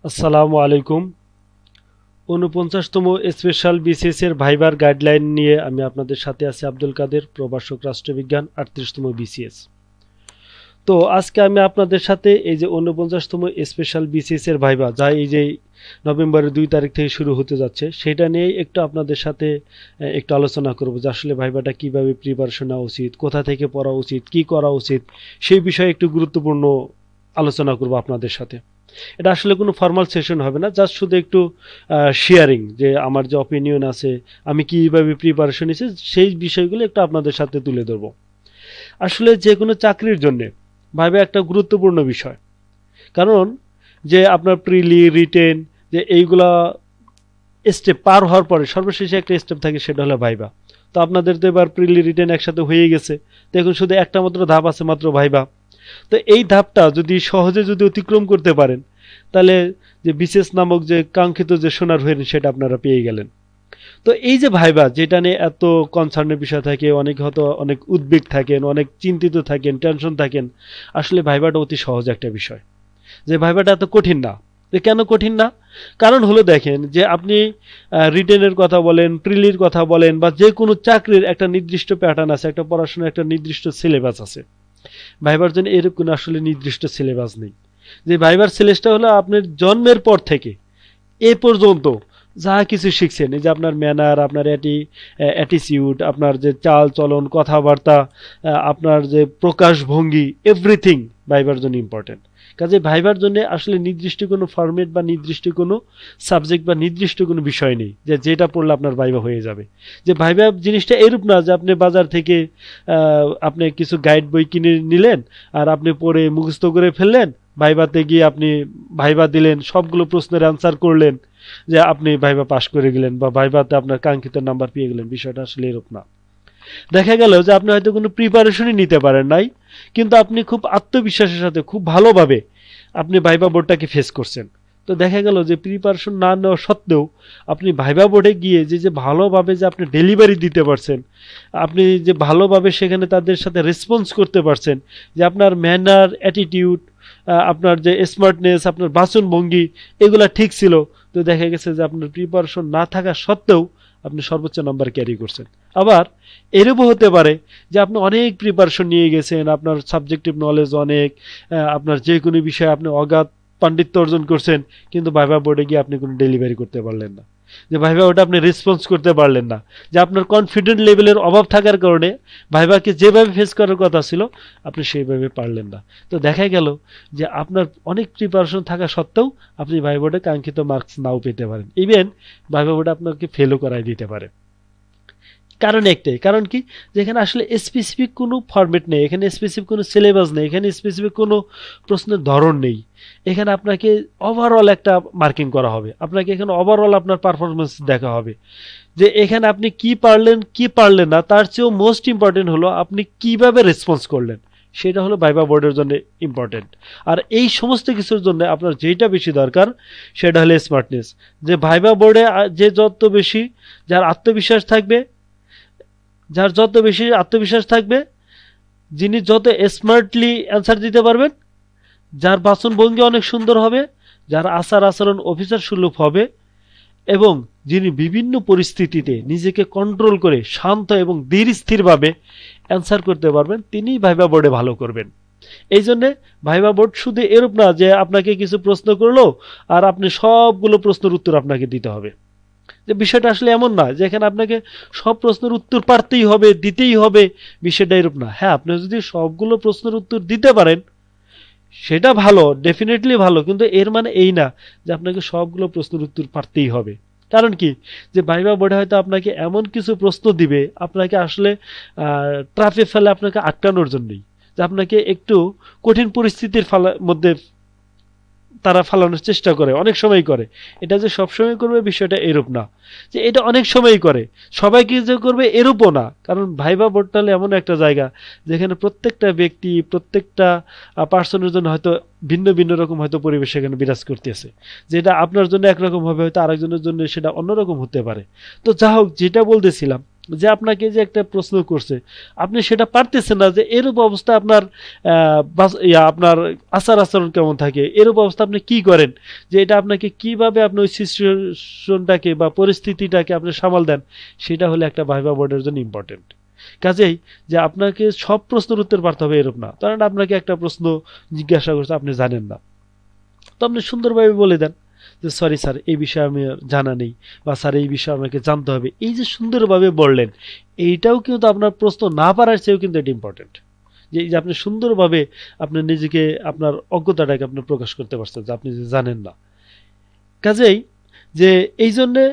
আসসালামু আলাইকুম। ৪৯তম special BCS এর ভাইবার গাইডলাইন নিয়ে আমি আপনাদের সাথে আছি আব্দুল কাদের, প্রভাষক রাষ্ট্রবিজ্ঞান, ৩৮তম বিসিএস। তো আজকে আমি আপনাদের সাথে এই যে ৪৯তম স্পেশাল বিসিএস এর ভাইবা, যা এই যে নভেম্বরের ২ তারিখ থেকে শুরু হতে যাচ্ছে, সেটা নিয়ে একটু আপনাদের সাথে একটু আলোচনা করব যে আসলে ভাইবাটা কিভাবে প্রিপারেশন নেওয়া উচিত, কোথা থেকে পড়া উচিত, কি করা উচিত, সেই বিষয়ে একটু গুরুত্বপূর্ণ আলোচনা করব আপনাদের সাথে। এটা আসলে কোনো ফর্মাল সেশন হবে না, জাস্ট শুধু একটু শেয়ারিং, যে আমার যে অপিনিয়ন আছে, আমি কীভাবে প্রিপারেশন নিয়েছি, সেই বিষয়গুলো একটু আপনাদের সাথে তুলে ধরবো। আসলে যে কোনো চাকরির জন্যে ভাইবা একটা গুরুত্বপূর্ণ বিষয়, কারণ যে আপনার প্রিলি রিটেন যে এইগুলা স্টেপ পার হওয়ার পরে সর্বশেষে একটা স্টেপ থাকে, সেটা হলো ভাইবা। তো আপনাদের তো এবার প্রিলি রিটেন একসাথে হয়ে গেছে, তো এখন শুধু একটা মাত্র ধাপ আছে, মাত্র ভাইবা। তো এই ধাপটা যদি সহজে যদি অতিক্রম করতে পারেন, তাহলে যে বিশেষ নামক যে কাঙ্ক্ষিত যে সোনার হরিণ, সেটা আপনারা পেয়ে গেলেন। তো এই যে ভাইবা, যেটা নিয়ে এত কনসার্নের বিষয় থাকে, অনেক হয়তো অনেক উদ্বেগ থাকেন, অনেক চিন্তিত থাকেন, টেনশন থাকেন, আসলে ভাইবাটা অতি সহজ একটা বিষয়। যে ভাইবাটা এত কঠিন না। যে কেন কঠিন না? কারণ হলো দেখেন, যে আপনি রিটেনের কথা বলেন, প্রিলির কথা বলেন, বা যে কোনো চাকরির একটা নির্দিষ্ট প্যাটার্ন আছে, একটা পড়াশোনার একটা নির্দিষ্ট সিলেবাস আছে। ভাইবার জন্য এরকম কোনো আসলে নির্দিষ্ট সিলেবাস নেই। যে ভাইবার সিলেবাসটা হলো আপনার জন্মের পর থেকে এ পর্যন্ত যা কিছু শিখছেন, এই যে আপনার ম্যানার, আপনার অ্যাটিটিউড, আপনার যে চাল চলন, কথাবার্তা, আপনার যে প্রকাশভঙ্গি, এভরিথিং ভাইবার জন্য ইম্পর্টেন্ট। কাজে ভাইবার জন্য আসলে নির্দিষ্ট কোনো ফরম্যাট বা নির্দিষ্ট কোনো সাবজেক্ট বা নির্দিষ্ট কোনো বিষয় নেই যে যেটা পড়লে আপনার ভাইবা হয়ে যাবে। যে ভাইবা জিনিসটা এরূপ না যে আপনি বাজার থেকে আপনি কিছু গাইড বই কিনে নিলেন, আর আপনি পড়ে মুখস্থ করে ফেললেন, ভাইবাতে গিয়ে আপনি ভাইবা দিলেন, সবগুলো প্রশ্নের অ্যান্সার করলেন, যে আপনি ভাইবা পাশ করে গেলেন বা ভাইবাতে আপনার কাঙ্ক্ষিত নাম্বার পেয়ে গেলেন। বিষয়টা আসলে এরকম না। দেখা গেল যে আপনি হয়তো কোনো প্রিপারেশনই নিতে পারেন নাই, কিন্তু আপনি খুব আত্মবিশ্বাসের সাথে খুব ভালোভাবে আপনি ভাইবা বোর্ডটাকে ফেস করছেন। তো দেখা গেল যে প্রিপারেশন না নেওয়া সত্ত্বেও আপনি ভাইবা বোর্ডে গিয়ে যে ভালোভাবে যে আপনি ডেলিভারি দিতে পারছেন, আপনি যে ভালোভাবে সেখানে তাদের সাথে রেসপন্স করতে পারছেন, যে আপনার ম্যানার, অ্যাটিটিউড, আপনার যে স্মার্টনেস, আপনার বাচনভঙ্গি, এগুলা ঠিক ছিল। তো দেখা গেছে যে আপনার প্রিপারেশন না থাকা সত্ত্বেও আপনি সর্বোচ্চ নাম্বার ক্যারি করছেন। আবার এরূপও হতে পারে যে আপনি অনেক প্রিপারেশন নিয়ে গেছেন, আপনার সাবজেক্টিভ নলেজ অনেক, আপনার যে কোনো বিষয়ে আপনি অগাধ পাণ্ডিত্য অর্জন করছেন, কিন্তু ভাইভা বোর্ডে গিয়ে আপনি কোনো ডেলিভারি করতে পারলেন না। যে ভাইভা ওটা আপনি রেসপন্স করতে পারলেন না, যে আপনার কনফিডেন্ট লেভেলের অভাব থাকার কারণে ভাইভাকে যেভাবে ফেস করার কথা ছিল আপনি সেইভাবে পারলেন না। তো দেখা গেল যে আপনার অনেক প্রিপারেশন থাকা সত্ত্বেও আপনি ভাইভা বোর্ডে কাঙ্ক্ষিত মার্কস নাও পেতে পারেন, ইভেন ভাইভা বোর্ডে আপনাকে ফেলও করাই দিতে পারে। কারণ একটাই, কারণ কি, যেখানে আসলে স্পেসিফিক কোনো ফরম্যাট নেই, এখানে স্পেসিফিক কোনো সিলেবাস নেই, এখানে স্পেসিফিক কোনো প্রশ্নের ধরন নেই। এখানে আপনাকে ওভারঅল একটা মার্কিং করা হবে, আপনাকে এখানে ওভারঅল আপনার পারফরমেন্স দেখা হবে, যে এখানে আপনি কি পারলেন কি পারলেন না, তার চেয়েও মোস্ট ইম্পর্টেন্ট হলো আপনি কিভাবে রেসপন্স করলেন। সেটা হলো ভাইভা বোর্ডের জন্য ইম্পর্টেন্ট। আর এই সমস্ত কিছুর জন্য আপনার যেটা বেশি দরকার, সেটা হলো স্মার্টনেস। যে ভাইভা বোর্ডে যে যত বেশি, যার আত্মবিশ্বাস থাকবে, যার যত বেশি আত্মবিশ্বাস থাকবে, যিনি যত স্মার্টলি অ্যান্সার দিতে পারবেন, যার বাচনভঙ্গি অনেক সুন্দর হবে, যার আচার আচরণ অফিসার সুলভ হবে, এবং যিনি বিভিন্ন পরিস্থিতিতে নিজেকে কন্ট্রোল করে শান্ত এবং ধীর স্থিরভাবে অ্যান্সার করতে পারবেন, তিনিই ভাইভা বোর্ডে ভালো করবেন। এই জন্যে ভাইভা বোর্ড শুধু এরূপ না যে আপনাকে কিছু প্রশ্ন করলো আর আপনি সবগুলো প্রশ্নের উত্তর আপনাকে দিতে হবে। যে বিষয়টা আসলে এমন না যে এখানে আপনাকে সব প্রশ্নের উত্তর পারতেই হবে, দিতেই হবে, বিষয়টা এরূপ না। হ্যাঁ, আপনি যদি সবগুলো প্রশ্নের উত্তর দিতে পারেন সেটা ভালো, ডেফিনেটলি ভালো, কিন্তু এর মানে এই না যে আপনাকে সবগুলো প্রশ্নের উত্তর পারতেই হবে। কারণ কি, যে ভাইভা বোর্ডে হয়তো আপনাকে এমন কিছু প্রশ্ন দিবে আপনাকে আসলে ট্রাপে ফেলে আপনাকে আটকানোর জন্যই, যে আপনাকে একটু কঠিন পরিস্থিতির মধ্যে তারা ফালানোর চেষ্টা করে, অনেক সময় করে। এটা যে সবসময় করবে বিষয়টা এরূপ না, যে এটা অনেক সময় করে, সবাইকে যে করবে এরূপও না। কারণ ভাইভা পোর্টাল এমন একটা জায়গা যেখানে প্রত্যেকটা ব্যক্তি, প্রত্যেকটা পার্সনের জন্য হয়তো ভিন্ন ভিন্ন রকম হয়তো পরিবেশ সেখানে বিরাজ করতেছে, যেটা আপনার জন্য একরকম হবে, হয়তো আরেকজনের জন্য সেটা অন্যরকম হতে পারে। তো যা হোক, যেটা বলতেছিলাম, যে আপনাকে যে একটা প্রশ্ন করছে আপনি সেটা পারতেছেন না, যে এরূপ অবস্থা আপনার আপনার আচার আচরণ কেমন থাকে, এরূপ অবস্থা আপনি কি করেন, যে এটা আপনাকে কিভাবে আপনি ওই সিচুয়েশনটাকে বা পরিস্থিতিটাকে আপনি সামাল দেন, সেটা হলে একটা ভাইভা বোর্ডের জন্য ইম্পর্টেন্ট। কাজেই যে আপনাকে সব প্রশ্নের উত্তর পারতে হবে এরূপ না। কারণ আপনাকে একটা প্রশ্ন জিজ্ঞাসা করছে, আপনি জানেন না, তো আপনি সুন্দরভাবে বলে দেন যে সরি স্যার, এই বিষয়ে আমি জানা নেই, বা স্যার এই বিষয়ে আমাকে জানতে হবে। এই যে সুন্দরভাবে বললেন, এইটাও কিন্তু আপনার প্রশ্ন না পারার চেয়েও কিন্তু এটা ইম্পর্টেন্ট, যে এই যে আপনি সুন্দরভাবে আপনার নিজেকে, আপনার অজ্ঞতাটাকে আপনি প্রকাশ করতে পারছেন যে আপনি যে জানেন না। কাজেই যে এই জন্যে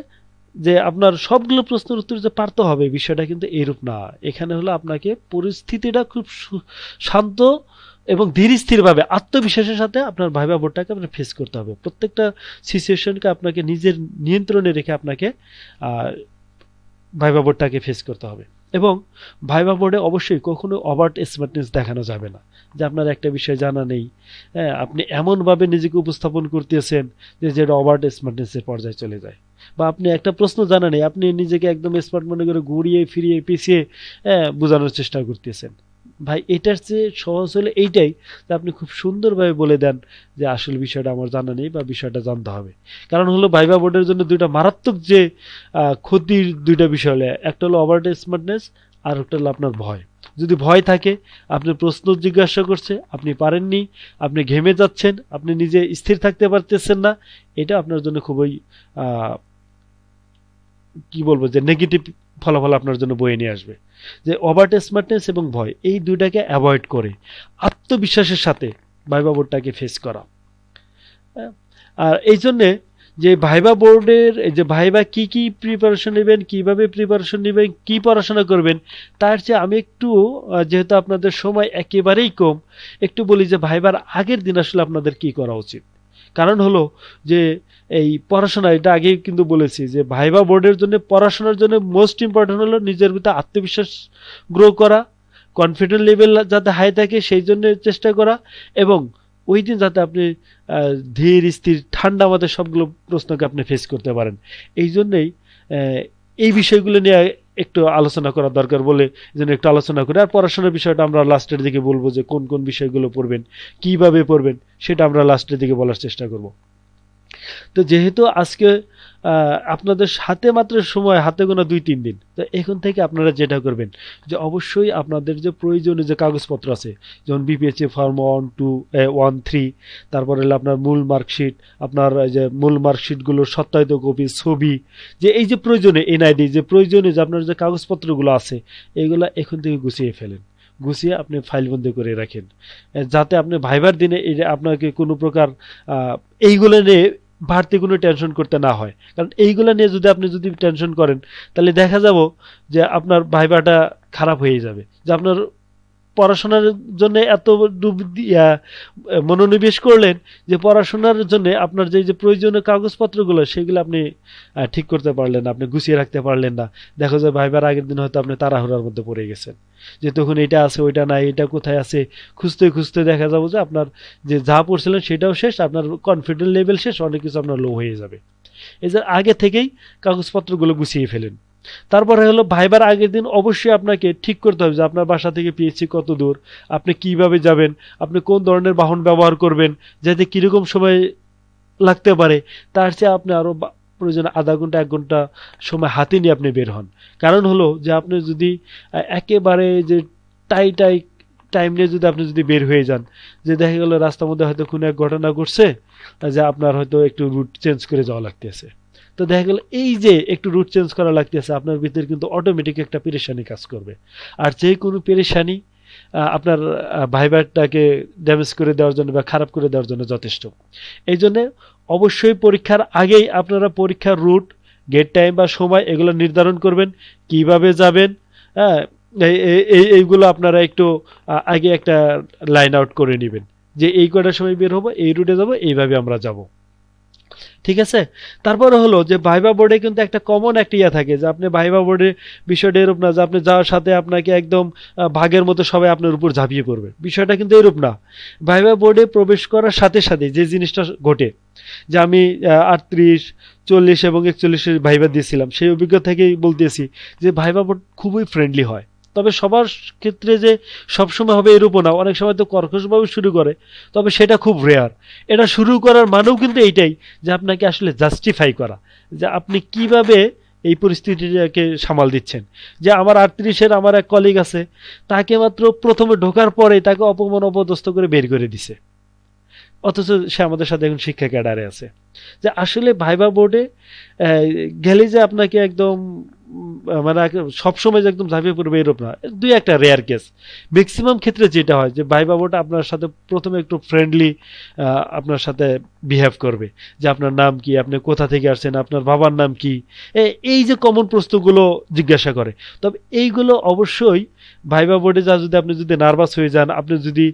যে আপনার সবগুলো প্রশ্নের উত্তর যে পারতে হবে, বিষয়টা কিন্তু এরূপ না। এখানে হলো আপনাকে পরিস্থিতিটা খুব শান্ত এবং ধীর স্থিরভাবে আত্মবিশ্বাসের সাথে আপনার ভাইভা বোর্ডটাকে আপনার ফেস করতে হবে। প্রত্যেকটা সিচুয়েশনকে আপনাকে নিজের নিয়ন্ত্রণে রেখে আপনাকে ভাইভা বোর্ডটাকে ফেস করতে হবে। এবং ভাইভা বোর্ডে অবশ্যই কখনো ওভার্ট স্মার্টনেস দেখানো যাবে না, যে আপনার একটা বিষয় জানা নেই, হ্যাঁ, আপনি এমনভাবে নিজেকে উপস্থাপন করতেছেন যে যেটা ওভার্ট স্মার্টনেসের পর্যায়ে চলে যায়। বা আপনি একটা প্রশ্ন জানা নেই, আপনি নিজেকে একদম স্মার্ট মনে করে ঘুরিয়ে ফিরিয়ে পিছিয়ে বোঝানোর চেষ্টা করতেছেন। ভাই এটার চেয়ে সহজ হলে এইটাই, যে আপনি খুব সুন্দরভাবে বলে দেন যে আসল বিষয়টা আমার জানা নেই বা বিষয়টা জানতে হবে। কারণ হলো ভাইভা বোর্ডের জন্য দুইটা মারাত্মক যে ক্ষতির দুইটা বিষয় হলো, একটা হলো ওভার স্মার্টনেস, আর একটা হলো আপনার ভয়। যদি ভয় থাকে, আপনি প্রশ্ন জিজ্ঞাসা করছে, আপনি পারেননি, আপনি ঘেমে যাচ্ছেন, আপনি নিজে স্থির থাকতে পারতেছেন না, এটা আপনার জন্য খুবই কি বলবো, যে নেগেটিভ ফলাফল আপনার জন্য বয়ে নিয়ে আসবে। যে ওভার্ট স্মার্টনেস এবং ভয়, এই দুইটাকে অ্যাভয়েড করে আত্মবিশ্বাসের সাথে ভাইভা বোর্ডটাকে ফেস করা। আর এই জন্যে যে ভাইভা বোর্ডের যে ভাইভা কি কি প্রিপারেশন নেবেন, কিভাবে প্রিপারেশন নেবেন, কি পড়াশোনা করবেন, তার চেয়ে আমি একটু যেহেতু আপনাদের সময় একেবারেই কম, একটু বলি যে ভাইবার আগের দিন আসলে আপনাদের কি করা উচিত। কারণ হলো যে এই পড়াশোনা, এটা আগেই কিন্তু বলেছি যে ভাইভা বোর্ডের জন্য পড়াশোনার জন্য মোস্ট ইম্পর্টেন্ট হলো নিজের ভিতরে আত্মবিশ্বাস গ্রো করা, কনফিডেন্ট লেভেল যাতে হাই থাকে সেই জন্য চেষ্টা করা, এবং ওই দিন যাতে আপনি ধীর স্থির ঠান্ডা মাথায় সবগুলো প্রশ্নকে আপনি ফেস করতে পারেন। এই জন্যেই এই বিষয়গুলো নিয়ে একটু আলোচনা করা দরকার বলে যেন একটু আলোচনা করে। আর পড়াশোনার বিষয়টা আমরা লাস্টের দিকে বলবো, যে কোন কোন বিষয়গুলো পড়বেন, কিভাবে পড়বেন, সেটা আমরা লাস্টের দিকে বলার চেষ্টা করব। তো যেহেতু আজকে আপনাদের হাতে মাত্র সময় হাতে গোনা 2-3 দিন, তো এখন থেকে আপনারা যেটা করবেন যে অবশ্যই আপনাদের যে প্রয়োজনীয় যে কাগজপত্র আছে, যেমন বিপিএসসি ফর্ম 1, 2, 1, 3, তারপরে হলো আপনার মূল মার্কশিট, আপনার যে মূল মার্কশিটগুলোর সত্যায়িত কপি, ছবি, যে এই যে প্রয়োজনীয় এনআইডি, যে প্রয়োজনীয় যে আপনার যে কাগজপত্রগুলো আছে, এগুলো এখন থেকে গুছিয়ে ফেলেন, গুছিয়ে আপনি ফাইলবন্দি করে রাখেন, যাতে আপনি ভাইবার দিনে এই যে আপনাকে কোনো প্রকার এইগুলো নিয়ে বাড়তি কোনো টেনশন করতে না হয়। কারণ এইগুলো নিয়ে আপনি যদি টেনশন করেন, তাহলে দেখা যাব যে আপনার ভাইবাটা খারাপ হয়ে যাবে, যে আপনার পড়াশোনার জন্য এত মনোনিবেশ করলেন যে পড়াশোনার জন্য আপনার যে প্রয়োজনীয় কাগজপত্রগুলো সেগুলো আপনি ঠিক করতে পারলেন না, আপনি গুছিয়ে রাখতে পারলেন না। দেখা যায় ভাইবার আগের দিন হয়তো আপনি তাড়াহুড়ার মধ্যে পড়ে গেছেন, যে তখন এটা আছে ওইটা নাই, এটা কোথায় আছে, খুঁজতে খুঁজতে দেখা যাবে যে আপনার যে যা পড়ছিলেন সেটাও শেষ, আপনার কনফিডেন্স লেভেল শেষ, অনেক কিছু আপনার লো হয়ে যাবে। এই যে আগে থেকেই কাগজপত্রগুলো গুছিয়ে ফেলেন। তারপরে হলো ভাইবার আগের দিন অবশ্যই আপনাকে ঠিক করতে হবে যে আপনার বাসা থেকে পিএইচসি কত দূর, আপনি কিভাবে যাবেন, আপনি কোন ধরনের বাহন ব্যবহার করবেন, যাতে কিরকম সময় লাগতে পারে, তার চেয়ে আপনি আরো প্রয়োজন আধা ঘন্টা 1 ঘন্টা সময় হাতে নিয়ে আপনি বের হন। কারণ হলো যে আপনি যদি একেবারে যে টাইম নিয়ে যদি আপনি যদি বের হয়ে যান, যে দেখা গেল রাস্তার মধ্যে হয়তো কোনো এক ঘটনা ঘটছে, যে আপনার হয়তো একটু রুট চেঞ্জ করে যাওয়া লাগতেছে, তো দেখা গেল এই যে একটু রুট চেঞ্জ করা লাগতেছে, আপনার ভিতরে কিন্তু অটোমেটিক একটা পেরেশানি কাজ করবে। আর যে কোনো পেরেশানি আপনার ভাইবারটাকে ড্যামেজ করে দেওয়ার জন্য বা খারাপ করে দেওয়ার জন্য যথেষ্ট। এই জন্য অবশ্যই পরীক্ষার আগেই আপনারা পরীক্ষার রুট, গেট টাইম বা সময় এগুলো নির্ধারণ করবেন, কিভাবে যাবেন। হ্যাঁ, এইগুলো আপনারা একটু আগে একটা লাইন আউট করে নেবেন, যে এই কটার সময় বের হবো, এই রুটে যাব, এইভাবে আমরা যাব। ঠিক আছে। তারপরে হলো যে ভাইবা বোর্ডে কিন্তু একটা কমন একটা ইয়া থাকে যে আপনি ভাইবা বোর্ডে বিষয়টা এরূপ না যে আপনি যাওয়ার সাথে আপনাকে একদম ভাগের মতো সবাই আপনার উপর ঝাঁপিয়ে পড়বে, বিষয়টা কিন্তু এরূপ না। ভাইবা বোর্ডে প্রবেশ করার সাথে সাথে যে জিনিসটা ঘটে, যে আমি 38, 40 এবং 41 ভাইবা দিয়েছিলাম, সেই অভিজ্ঞতা থেকেই বলতেছি যে ভাইবা বোর্ড খুবই ফ্রেন্ডলি হয়। তবে সবার ক্ষেত্রে যে সবসময় হবে এরূপও না, অনেক সময় তো কর্কশভাবে শুরু করে, তবে সেটা খুব রেয়ার। এটা শুরু করার মানেও কিন্তু এইটাই যে আপনাকে আসলে জাস্টিফাই করা, যে আপনি কিভাবে এই পরিস্থিতিটাকে সামাল দিচ্ছেন। যে আমার 38-এর আমার এক কলিগ আছে, তাকে মাত্র প্রথমে ঢোকার পরে তাকে অপমান অপদস্থ করে বের করে দিছে, অথচ সে আমাদের সাথে এখন শিক্ষা ক্যাডারে আছে। যে আসলে ভাইবা বোর্ডে গেলে যে আপনাকে একদম মানে সবসময় যে একদম ঝাঁপিয়ে পড়বে এরকম না, দুই একটা রেয়ার কেস। ম্যাক্সিমাম ক্ষেত্রে যেটা হয় যে ভাইবা বোর্ড আপনার সাথে প্রথমে একটু ফ্রেন্ডলি আপনার সাথে বিহেভ করবে, যে আপনার নাম কি, আপনি কোথা থেকে আসছেন, আপনার বাবার নাম কি, এই যে কমন প্রশ্নগুলো জিজ্ঞাসা করে। তবে এইগুলো অবশ্যই ভাইবা বোর্ডে যা যদি আপনি যদি নার্ভাস হয়ে যান, আপনি যদি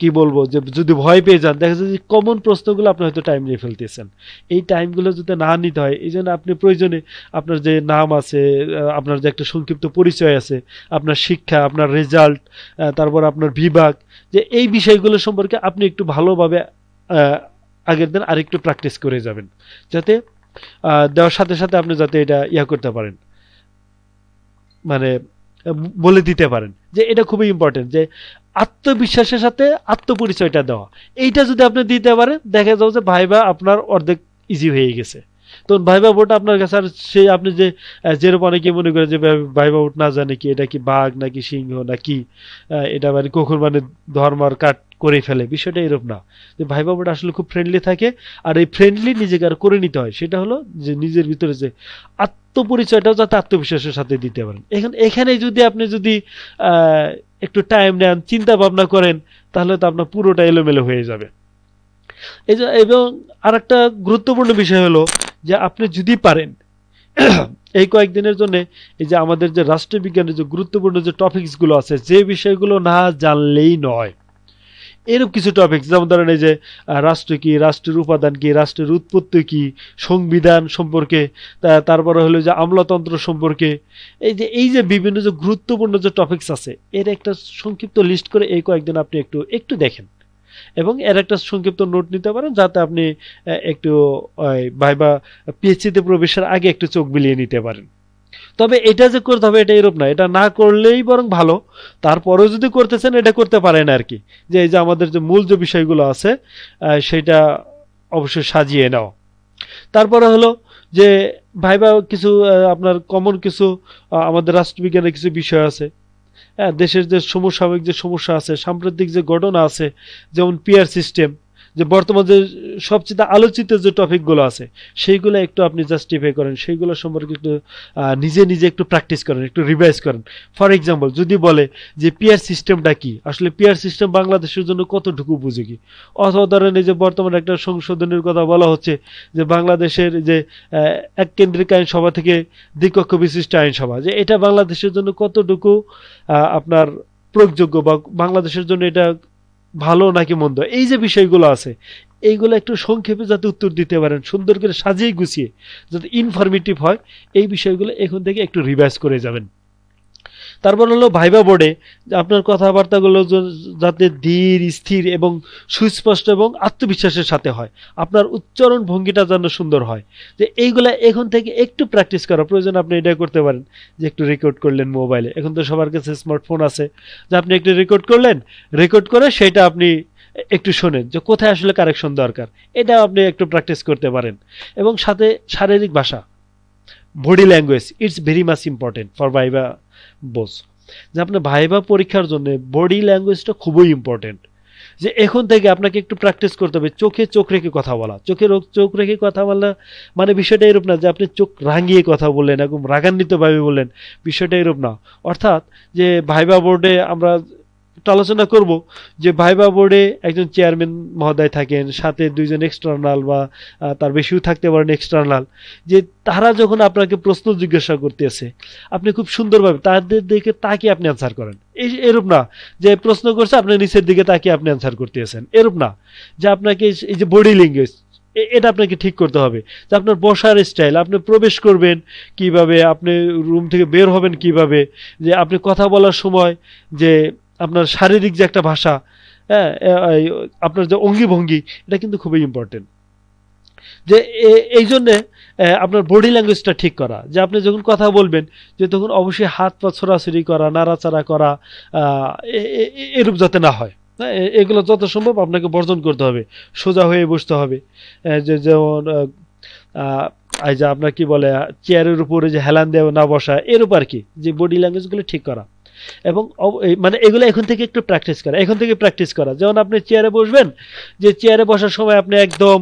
কি বলবো যে যদি ভয় পেয়ে যান, দেখা যাচ্ছে যে কমন প্রশ্নগুলো আপনি হয়তো টাইম নিয়ে ফেলতেছেন। এই টাইমগুলো যদি না নিতে হয়, এই জন্য আপনি প্রয়োজনে আপনার যে নাম আছে, আপনার যে একটা সংক্ষিপ্ত পরিচয় আছে, আপনার শিক্ষা, আপনার রেজাল্ট, তারপর আপনার বিভাগ, যে এই বিষয়গুলো সম্পর্কে আপনি একটু ভালোভাবে আগের দিন আরেকটু প্র্যাকটিস করে যাবেন, যাতে দেওয়ার সাথে সাথে আপনি যাতে এটা ইয়া করতে পারেন, মানে বলে দিতে পারেন। যে এটা খুবই ইম্পর্টেন্ট, যে আত্মবিশ্বাসের সাথে আত্মপরিচয়টা দেওয়া, এইটা যদি আপনি দিতে পারেন, দেখা যাবে যে ভাইবা আপনার অর্ধেক ইজি হয়ে গেছে। তো ভাইবা বোর্ড আপনার কাছে আর সেই আপনি যে যেরকম অনেকে মনে করে যে ভাইবা বোর্ড না জানে কি এটা কি বাঘ নাকি সিংহ নাকি এটা মানে কখন মানে ধর্মার কাট করে ফেলে, বিষয়টা এরকম না। যে ভাইবা বোর্ড আসলে খুব ফ্রেন্ডলি থাকে, আর এই ফ্রেন্ডলি নিজেকে আর করে নিতে হয়, সেটা হলো যে নিজের ভিতরে যে আত্মপরিচয়টাও যাতে আত্মবিশ্বাসের সাথে দিতে পারেন। এখানে যদি আপনি যদি একটু টাইম নেন, চিন্তা ভাবনা করেন, তাহলে তো আপনার পুরোটা এলোমেলো হয়ে যাবে। এই যে এবং আরেকটা গুরুত্বপূর্ণ বিষয় হলো যে আপনি যদি পারেন এই কয়েকদিনের জন্য এই যে আমাদের যে রাষ্ট্রবিজ্ঞানের যে গুরুত্বপূর্ণ যে টপিকসগুলো আছে, যে বিষয়গুলো না জানলেই নয়, এরকম কিছু টপিকস, যেমন ধরেন এই যে রাষ্ট্র কি, রাষ্ট্রের উপাদান কি, রাষ্ট্রের উৎপত্তি কি, সংবিধান সম্পর্কে, তারপরে হলো যে আমলাতন্ত্র সম্পর্কে, এই যে বিভিন্ন যে গুরুত্বপূর্ণ যে টপিকস আছে, এর একটা সংক্ষিপ্ত লিস্ট করে এই কয়েকদিন আপনি একটু একটু দেখেন এবং এর একটা সংক্ষিপ্ত নোট নিতে পারেন, যাতে আপনি একটু ভাইবা পিএইচডিতে প্রবেশের আগে একটু চোখ বিলিয়ে নিতে পারেন। তবে এটা যে করতে হবে এটা এরূপ না, এটা না করলেই বরং ভালো। তারপরেও যদি করতেছেন এটা করতে পারেন আর কি, যে এই যে আমাদের যে মূল যে বিষয়গুলো আছে সেটা অবশ্যই সাজিয়ে নাও। তারপরে হলো যে ভাইবা কিছু আপনার কমন কিছু আমাদের রাষ্ট্রবিজ্ঞানের কিছু বিষয় আছে, হ্যাঁ, দেশের যে সমসাময়িক যে সমস্যা আছে, সাম্প্রতিক যে ঘটনা আছে, যেমন পিয়ার সিস্টেম, যে বর্তমানে যে সবচেয়ে আলোচিত যে টপিকগুলো আছে সেইগুলো একটু আপনি জাস্টিফাই করেন, সেইগুলো সম্পর্কে একটু নিজে নিজে একটু প্র্যাকটিস করেন, একটু রিভাইজ করেন। ফর এক্সাম্পল যদি বলে যে পিয়ার সিস্টেমটা কি, আসলে পিয়ার সিস্টেম বাংলাদেশের জন্য কতটুকু উপযোগী, অথবা ধরেন এই যে বর্তমানে একটা সংশোধনের কথা বলা হচ্ছে যে বাংলাদেশের যে এক কেন্দ্রিক আইনসভা থেকে দ্বিকক্ষ বিশিষ্ট আইনসভা, যে এটা বাংলাদেশের জন্য কতটুকু আপনার প্রয়োগযোগ্য, বা বাংলাদেশের জন্য এটা ভালো নাকি মন্দ, এই যে বিষয়গুলো আছে এইগুলো একটু সংক্ষেপে যাতে উত্তর দিতে পারেন, সুন্দর করে সাজিয়ে গুছিয়ে, যাতে ইনফরমেটিভ হয়, এই বিষয়গুলো এখন থেকে একটু রিভাইজ করে যাবেন। তারপর হলো ভাইবা বোর্ডে আপনার কথাবার্তাগুলো যাতে ধীর স্থির এবং সুস্পষ্ট এবং আত্মবিশ্বাসের সাথে হয়, আপনার উচ্চারণ ভঙ্গিটা যেন সুন্দর হয়, যে এইগুলা এখন থেকে একটু প্র্যাকটিস করা প্রয়োজন। আপনি এটা করতে পারেন যে একটু রেকর্ড করলেন মোবাইলে, এখন তো সবার কাছে স্মার্টফোন আছে, যে আপনি একটু রেকর্ড করলেন, রেকর্ড করে সেটা আপনি একটু শোনেন যে কোথায় আসলে কারেকশন দরকার, এটা আপনি একটু প্র্যাকটিস করতে পারেন। এবং সাথে শারীরিক ভাষা, body language, it's very much important for viva Bose. যে আপনার ভাইবা পরীক্ষার জন্য বডি ল্যাঙ্গুয়েজটা খুবই ইম্পর্টেন্ট। যে এখন থেকে আপনাকে একটু প্র্যাকটিস করতে হবে চোখে চোখ রেখে কথা বলা, চোখ রেখে কথা বলা, মানে বিষয়টা এরূপ না যে আপনি চোখ রাঙিয়ে কথা বললেন, একদম রাগান্বিতভাবে বললেন, বিষয়টা এরূপ না। অর্থাৎ যে ভাইবা বোর্ডে আমরা একটু আলোচনা করব যে ভাইবা বোর্ডে একজন চেয়ারম্যান মহোদয় থাকেন, সাথে দুইজন এক্সটার্নাল বা তার বেশিও থাকতে পারেন এক্সটার্নাল, যে তারা যখন আপনাকে প্রশ্ন জিজ্ঞাসা করতেছে আপনি খুব সুন্দরভাবে তাদের দিকে তাকিয়ে আপনি অ্যান্সার করেন। এরূপ না যে প্রশ্ন করছে আপনি নিচের দিকে তাকিয়ে আপনি অ্যান্সার করতেছেন, এরূপ না। যে আপনাকে এই যে বডি ল্যাঙ্গুয়েজ, এটা আপনাকে ঠিক করতে হবে। যে আপনার বসার স্টাইল, আপনি প্রবেশ করবেন কিভাবে, আপনি রুম থেকে বের হবেন কিভাবে, যে আপনি কথা বলার সময় যে আপনার শারীরিক যে একটা ভাষা, হ্যাঁ, আপনার যে অঙ্গি ভঙ্গি, এটা কিন্তু খুবই ইম্পর্টেন্ট। যে এই জন্যে আপনার বডি ল্যাঙ্গুয়েজটা ঠিক করা, যে আপনি যখন কথা বলবেন যে তখন অবশ্যই হাত পা ছোড়াছুড়ি করা, নাড়াচাড়া করা, এরূপ যাতে না হয়। হ্যাঁ, এগুলো যত সম্ভব আপনাকে বর্জন করতে হবে, সোজা হয়ে বসতে হবে। যেমন এই যে আপনার কি বলে, চেয়ারের উপরে যে হেলান দেওয়া না বসা, এরূপ আর কি, যে বডি ল্যাঙ্গুয়েজগুলো ঠিক করা। এবং মানে এগুলো এখন থেকে একটু প্র্যাকটিস করা। যেমন আপনি চেয়ারে বসবেন, যে চেয়ারে বসার সময় আপনি একদম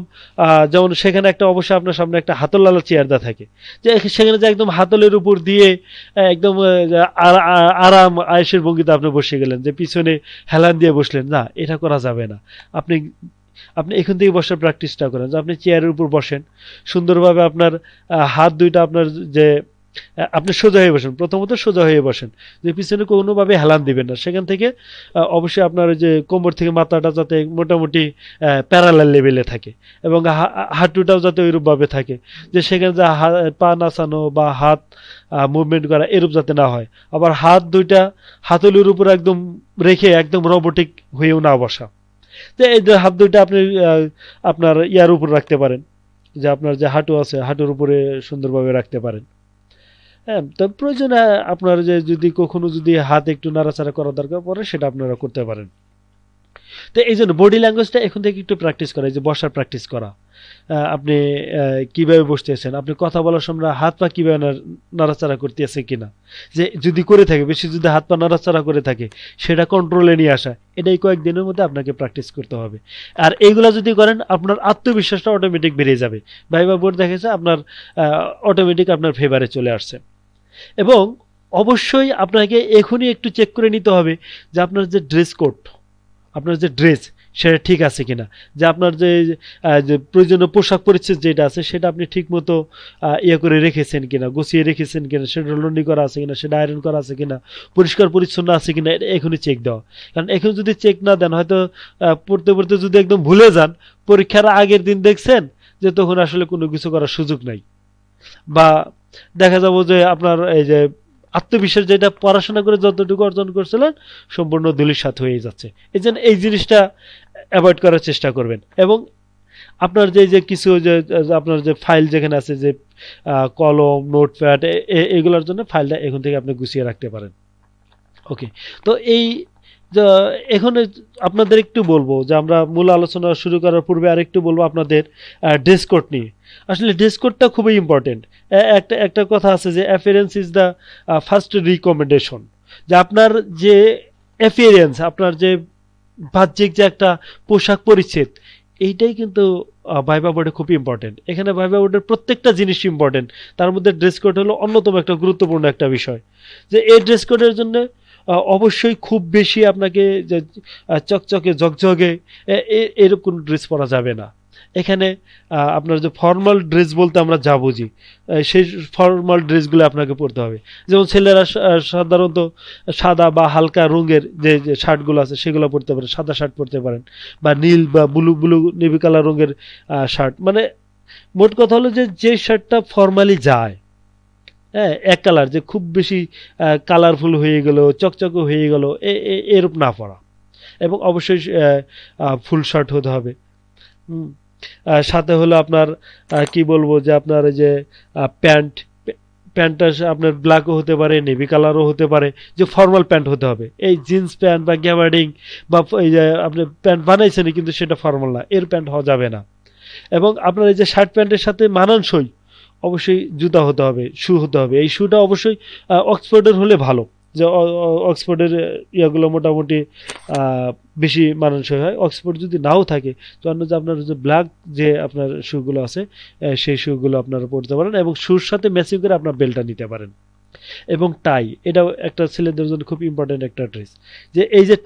যেমন সেখানে একটা অবশ্যই আপনার সামনে একটা হাতলওয়ালা চেয়ার দেওয়া থাকে, যে সেখানে যে একদম হাতলের উপর দিয়ে একদম আরাম আয়েশের ভঙ্গিতে আপনি বসে গেলেন, যে পিছনে হেলান দিয়ে বসলেন, না, এটা করা যাবে না। আপনি আপনি এখান থেকে বসার প্র্যাকটিসটা করেন, যে আপনি চেয়ারের উপর বসেন সুন্দরভাবে, আপনার হাত দুইটা আপনার যে আপনি সোজা হয়ে বসেন, প্রথমত সোজা হয়ে বসেন, যে পিছনে কোনোভাবে হেলান দিবেন না। সেখান থেকে অবশ্যই আপনার যে কোমর থেকে মাথাটা যাতে মোটামুটি প্যারালাল লেভেলে থাকে, এবং হাঁটুটাও যাতে ওইরূপভাবে থাকে, যে সেখানে যে পা নাচানো বা হাত মুভমেন্ট করা এরূপ যাতে না হয়। আবার হাত দুইটা হাতলের উপর একদম রেখে একদম রোবোটিক হয়েও না বসা। যে এই যে হাত দুইটা আপনি আপনার ইয়ার উপর রাখতে পারেন, যে আপনার যে হাঁটু আছে হাঁটুর উপরে সুন্দরভাবে রাখতে পারেন। হ্যাঁ, তো প্রয়োজনে আপনার যে যদি কখনো যদি হাত একটু নাড়াচাড়া করার দরকার পড়ে, সেটা আপনারা করতে পারেন। তো এই জন্য বডি ল্যাঙ্গুয়েজটা এখন থেকে একটু প্র্যাকটিস করা, যে বসার প্র্যাকটিস করা। আপনি কিভাবে বসতেছেন, আপনি কথা বলার সময় হাত পা কিভাবে নাড়াচাড়া করতেছে কিনা, যে যদি করে থাকে বেশি, যদি হাত পা নাড়াচাড়া করে থাকে, সেটা কন্ট্রোলে নিয়ে আসা, এটাই কয়েকদিনের মধ্যে আপনাকে প্র্যাকটিস করতে হবে। আর এইগুলা যদি করেন আপনার আত্মবিশ্বাসটা অটোমেটিক বেড়ে যাবে। ভাইবা বোর্ড দেখেছে আপনার অটোমেটিক আপনার ফেভারে চলে আসছে। এবং অবশ্যই আপনাকে এখনই একটু চেক করে নিতে হবে যে আপনার যে ড্রেস কোড, আপনার যে ড্রেস, সেটা ঠিক আছে কিনা, যে আপনার যে প্রয়োজনীয় পোশাক পরিচ্ছদ যেটা আছে সেটা আপনি ঠিক মতো ইয়ে করে রেখেছেন কিনা, গুছিয়ে রেখেছেন কিনা, সেটা লন্ড্রি করা আছে কিনা, সেটা আয়রন করা আছে কিনা, পরিষ্কার পরিচ্ছন্ন আছে কিনা, এটা এখনই চেক দেওয়া। কারণ এখন যদি চেক না দেন, হয়তো পড়তে পড়তে যদি একদম ভুলে যান, পরীক্ষার আগের দিন দেখছেন যে তখন আসলে কোনো কিছু করার সুযোগ নাই, বা দেখা যাবো যে আপনার এই যে আত্মবিশ্বাস, যেটা পড়াশোনা করে যতটুকু অর্জন করছিলেন, সম্পূর্ণ ধূলিসাৎ হয়ে যাচ্ছে। এই জন্য এই জিনিসটা অ্যাভয়েড করার চেষ্টা করবেন। এবং আপনার যে কিছু যে আপনার যে ফাইল যেখানে আছে, যে কলম, নোটপ্যাড, এগুলোর জন্য ফাইলটা এখন থেকে আপনি গুছিয়ে রাখতে পারেন। ওকে, তো এই এখন আপনাদের একটু বলবো, যে আমরা মূল আলোচনা শুরু করার পূর্বে আরেকটু বলবো আপনাদের ড্রেস কোড নিয়ে। আসলে ড্রেস কোডটা খুবই ইম্পর্টেন্ট। একটা কথা আছে যে appearance is the first recommendation, যে আপনার যে অ্যাপিয়ারেন্স, আপনার যে বাহ্যিক যে একটা পোশাক পরিচ্ছদ, এইটাই কিন্তু ভাইবা বোর্ডে খুব ইম্পর্টেন্ট। এখানে ভাইবা বোর্ডের প্রত্যেকটা জিনিস ইম্পর্টেন্ট, তার মধ্যে ড্রেস কোড হলো অন্যতম একটা গুরুত্বপূর্ণ একটা বিষয়। যে এই ড্রেস কোডের জন্য অবশ্যই খুব বেশি আপনাকে যে চকচকে ঝকঝকে এরকম ড্রেস পরা যাবে না। এখানে আপনার যে ফর্মাল ড্রেস বলতে আমরা যা বুঝি, সেই ফর্মাল ড্রেসগুলো আপনাকে পরতে হবে। যেমন ছেলেরা সাধারণত সাদা বা হালকা রঙের যে শার্টগুলো আছে সেগুলো পরতে পারেন, সাদা শার্ট পরতে পারেন, বা নীল বা ব্লু নেভি কালার রঙের শার্ট। মানে মোট কথা হলো যে শার্টটা ফর্মালি যায়, হ্যাঁ, এক কালার, যে খুব বেশি কালারফুল হয়ে গেল, চকচকে হয়ে গেল, এরূপ না পরা। এবং অবশ্যই ফুল শার্ট হতে হবে। সাথে হলো আপনার কি বলবো, যে আপনার যে প্যান্টটা আপনার ব্ল্যাকও হতে পারে, নেভি কালারও হতে পারে, যে ফর্মাল প্যান্ট হতে হবে। এই জিন্স প্যান্ট বা গ্যাবার্ডিং বা এই যে আপনি প্যান্ট বানাইছেন কিন্তু সেটা ফর্মাল না, এর প্যান্ট হওয়া যাবে না। এবং আপনার এই যে শার্ট প্যান্টের সাথে মানানসই অবশ্যই জুতা হতে হবে, শু হতে হবে। এই শুটা অবশ্যই অক্সফোর্ডের হলে ভালো, যে অক্সফোর্ডের ইয়াগুলো মোটামুটি বেশি মানানসই হয়। অক্সফোর্ড যদি নাও থাকে, তো অন্য যে আপনার যে ব্ল্যাক যে আপনার শুগুলো আছে, সেই শুগুলো আপনারা পরতে পারেন, এবং শুর সাথে ম্যাচিং করে আপনার বেল্টটা নিতে পারেন। এবং টাই, এটাও একটা ছেলেদের জন্য খুব ইম্পর্টেন্ট একটা ড্রেস। যে এই যে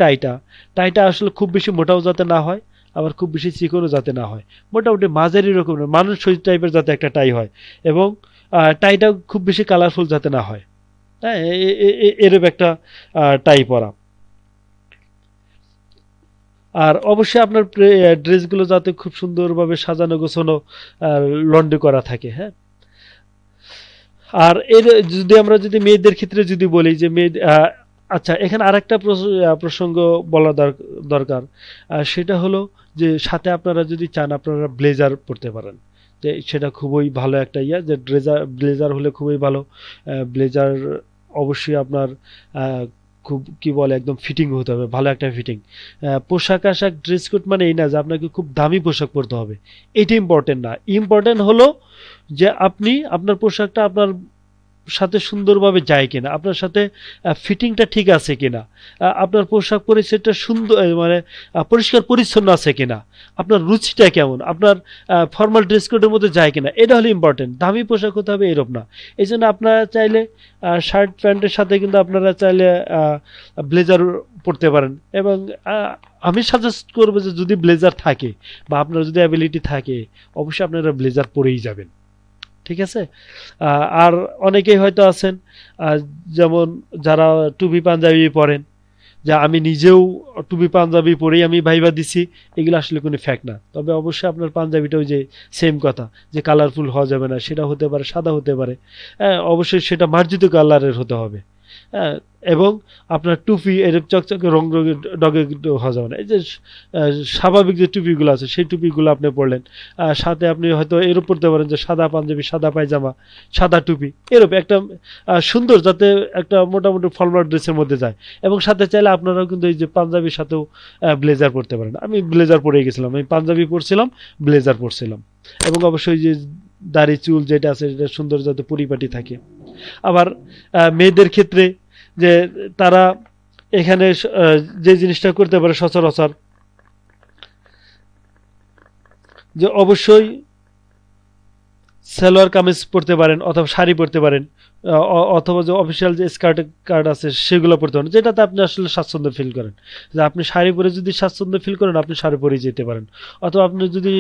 টাইটা আসলে খুব বেশি মোটাও যাতে না হয়, আবার খুব বেশি চিকনও যাতে না হয়, মোটামুটি মাঝারি রকমের মানুষ সই টাইপের যাতে একটা টাই হয়। এবং টাইটা খুব বেশি কালারফুল যাতে না হয়। হ্যাঁ, এরকম একটা টাই পরা। আর অবশ্যই আপনার ড্রেসগুলো যাতে খুব সুন্দরভাবে সাজানো গোছানো লন্ড্রি করা থাকে। হ্যাঁ, আর এর যদি আমরা যদি মেয়েদের ক্ষেত্রে যদি বলি যে মেয়ে, আচ্ছা এখানে আরেকটা প্রসঙ্গ বলা দরকার, সেটা হলো যে সাথে আপনারা যদি চান আপনারা ব্লেজার পরতে পারেন, যে সেটা খুবই ভালো একটা যে ব্লেজার হলে খুবই ভালো। ব্লেজার অবশ্যই আপনার খুব কি বলে একদম ফিটিং হতে হবে, ভালো একটা ফিটিং। পোশাক আশাক ড্রেস কোড মানে এই না যে আপনাকে খুব দামি পোশাক পরতে হবে, এটা ইম্পর্টেন্ট না। ইম্পর্টেন্ট হলো যে আপনি আপনার পোশাকটা আপনার সাথে সুন্দরভাবে যায় কিনা, আপনার সাথে ফিটিংটা ঠিক আছে কিনা, আপনার পোশাক পরিচ্ছদটা সুন্দর মানে পরিষ্কার পরিচ্ছন্ন আছে কিনা, আপনার রুচিটা কেমন, আপনার ফর্মাল ড্রেস কোডের মধ্যে যায় কিনা, এটা হলো ইম্পর্টেন্ট। দামি পোশাক হতে হবে এরকম না। এই জন্য আপনারা চাইলে শার্ট প্যান্টের সাথে কিন্তু আপনারা চাইলে ব্লেজার পরতে পারেন। এবং আমি সাজেস্ট করবো যে যদি ব্লেজার থাকে বা আপনার যদি অ্যাবিলিটি থাকে, অবশ্যই আপনারা ব্লেজার পরেই যাবেন। ঠিক আছে। আর অনেকেই হয়তো আছেন যেমন যারা টুপি পাঞ্জাবি পরেন, যে আমি নিজেও টুপি পাঞ্জাবি পরেই আমি ভাইবা দিছি, এগুলো আসলে কোনো ফ্যাক্ট না। তবে অবশ্যই আপনার পাঞ্জাবিটাও যে সেম কথা যে কালারফুল হওয়া যাবে না, সেটা হতে পারে সাদা হতে পারে, অবশ্যই সেটা মার্জিত কালারের হতে হবে। এবং আপনার টুপি এরকম চকচকে রং ডগে হওয়া যাবে না। এই যে স্বাভাবিক যে টুপিগুলো আছে সেই টুপিগুলো আপনি পরলেন, সাথে আপনি হয়তো এরও পরতে পারেন যে সাদা পাঞ্জাবি, সাদা পায়জামা, সাদা টুপি, এরকম একটা সুন্দর যাতে একটা মোটামুটি ফর্মাল ড্রেসের মধ্যে যায়। এবং সাথে চাইলে আপনারাও কিন্তু এই যে পাঞ্জাবির সাথেও ব্লেজার পরতে পারেন। আমি ব্লেজার পরে গেছিলাম, আমি পাঞ্জাবি পরছিলাম, ব্লেজার পরছিলাম। এবং অবশ্যই যে দাড়ি চুল যেটা আছে সেটা সুন্দর যাতে পরিপাটি থাকে। আবার মেয়েদের ক্ষেত্রে যে তারা এখানে যে জিনিসটা করতে পারে সচরাচর, যে অবশ্যই সালোয়ার কামিজ পরতে পারেন অথবা শাড়ি পরতে পারেন, অথবা যে অফিসিয়াল যে স্কার্ট আছে সেগুলো পরতে পারেন, যেটাতে আপনি আসলে স্বাচ্ছন্দ্য ফিল করেন। যে আপনি শাড়ি পরে যদি স্বাচ্ছন্দ্য ফিল করেন আপনি শাড়ি পরেই যেতে পারেন, অথবা আপনি যদি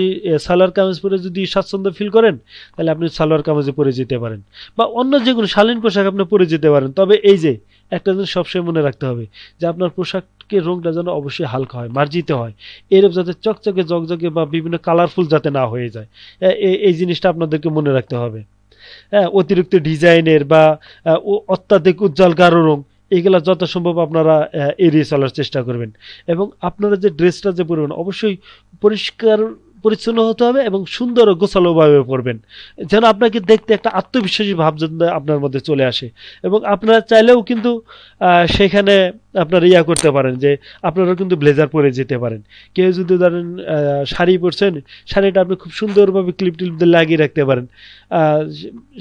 সালোয়ার কামিজ পরে যদি স্বাচ্ছন্দ্য ফিল করেন তাহলে আপনি সালোয়ার কামিজে পরে যেতে পারেন, বা অন্য যে কোনো শালীন পোশাক আপনি পরে যেতে পারেন। তবে এই যে একটা জিনিস সবসময় মনে রাখতে হবে যে আপনার পোশাকের রংটা যেন অবশ্যই হালকা হয়, মার্জিত হয়, এরকম যাতে চকচকে জকজকে বা বিভিন্ন কালারফুল যাতে না হয়ে যায়। এই জিনিসটা আপনাদেরকে মনে রাখতে হবে। হ্যাঁ, অতিরিক্ত ডিজাইনের বা অত্যাধিক উজ্জ্বল গাঢ় রং এগুলা যত সম্ভব আপনারা এড়িয়ে চলার চেষ্টা করবেন। এবং আপনারা যে ড্রেসটা যে পরবেন অবশ্যই পরিষ্কার পরিচ্ছন্ন হতে হবে এবং সুন্দর ও গোছালোভাবে পরবেন, যেন আপনাকে দেখতে একটা আত্মবিশ্বাসী ভাব যেন আপনার মধ্যে চলে আসে। এবং আপনারা চাইলেও কিন্তু সেখানে আপনারা করতে পারেন যে আপনারা কিন্তু ব্লেজার পরে যেতে পারেন। কেউ যদি ধরেন শাড়ি পরছেন, শাড়িটা আপনি খুব সুন্দরভাবে ক্লিপ দিয়ে লাগিয়ে রাখতে পারেন,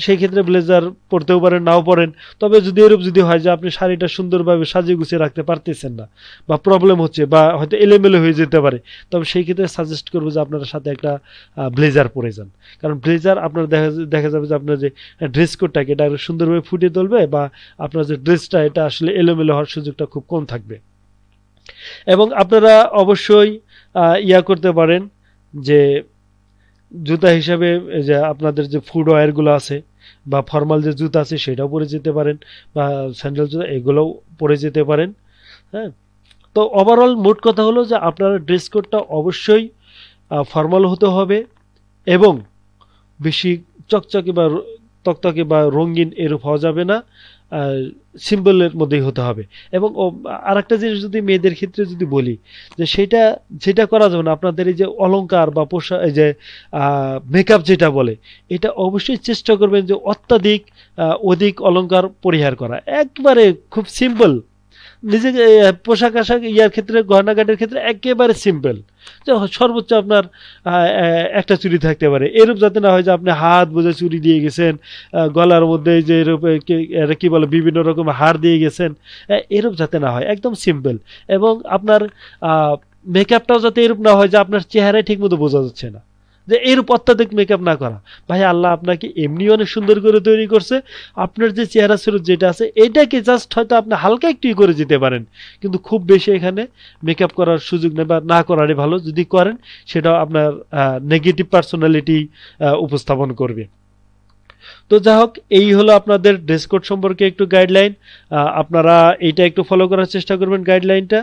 সেই ক্ষেত্রে ব্লেজার পরতেও পারেন, নাও পরেন। তবে যদি এরূপ যদি হয় যে আপনি শাড়িটা সুন্দরভাবে সাজিয়ে গুছিয়ে রাখতে পারতেছেন না বা প্রবলেম হচ্ছে বা হয়তো এলোমেলো হয়ে যেতে পারে, তবে সেই ক্ষেত্রে সাজেস্ট করবো যে আপনার সাথে একটা ব্লেজার পরে যান। কারণ ব্লেজার আপনার দেখা যাবে যে আপনার যে ড্রেস কোডটাকে এটা সুন্দরভাবে ফুটিয়ে তুলবে, বা আপনার যে ড্রেসটা এটা আসলে এলোমেলো হওয়ার সুযোগটা খুব কম থাকবে। এবং আপনারা অবশ্যই করতে পারেন যে জুতা হিসাবে যে আপনাদের যে ফুটওয়্যারগুলো আছে বা ফর্মাল যে জুতা আছে সেটাও পরে যেতে পারেন, বা স্যান্ডেল জুতা এগুলোও পরে যেতে পারেন। হ্যাঁ, তো ওভারঅল মোট কথা হলো যে আপনার ড্রেস কোডটা অবশ্যই ফর্মাল হতে হবে এবং বেশি চকচকে বা তকতকে বা রঙিন এরূপ হওয়া যাবে না, সিম্বলের মধ্যেই হতে হবে। এবং আরেকটা জিনিস যদি মেয়েদের ক্ষেত্রে যদি বলি যে যেটা করা যাবে না, আপনাদের এই যে অলংকার বা পোশাক এই যে মেকআপ যেটা বলে, এটা অবশ্যই চেষ্টা করবেন যে অধিক অলংকার পরিহার করা, একবারে খুব সিম্পল নিজেকে পোশাক আশাক ক্ষেত্রে গয়নাগাটের ক্ষেত্রে একেবারে সিম্পল, যে সর্বোচ্চ আপনার একটা চুড়ি থাকতে পারে, এরূপ যাতে না হয় যে আপনি হাত বোঝা চুড়ি দিয়ে গেছেন, গলার মধ্যে যে এরূপ কি বলে বিভিন্ন রকম হার দিয়ে গেছেন, এরূপ যাতে না হয়, একদম সিম্পল। এবং আপনার মেকআপটাও যাতে এরূপ না হয় যে আপনার চেহারায় ঠিক মতো বোঝা যাচ্ছে না, যে এরূপ অত্যাধিক মেকআপ না করা। ভাই আল্লাহ আপনাকে এমনি অনেক সুন্দর করে তৈরি করছে, আপনার যে চেহারা সুরত যেটা আছে এটাকে জাস্ট হয়তো আপনি হালকা একটু করে যেতে পারেন, কিন্তু খুব বেশি এখানে মেকআপ করার সুযোগ নেই, বা না করারই ভালো। যদি করেন সেটাও আপনার নেগেটিভ পার্সোনালিটি উপস্থাপন করবে। তো যাই হোক, এই হলো আপনাদের ড্রেস কোড সম্পর্কে একটু গাইডলাইন। আপনারা এইটা একটু ফলো করার চেষ্টা করবেন, গাইডলাইনটা।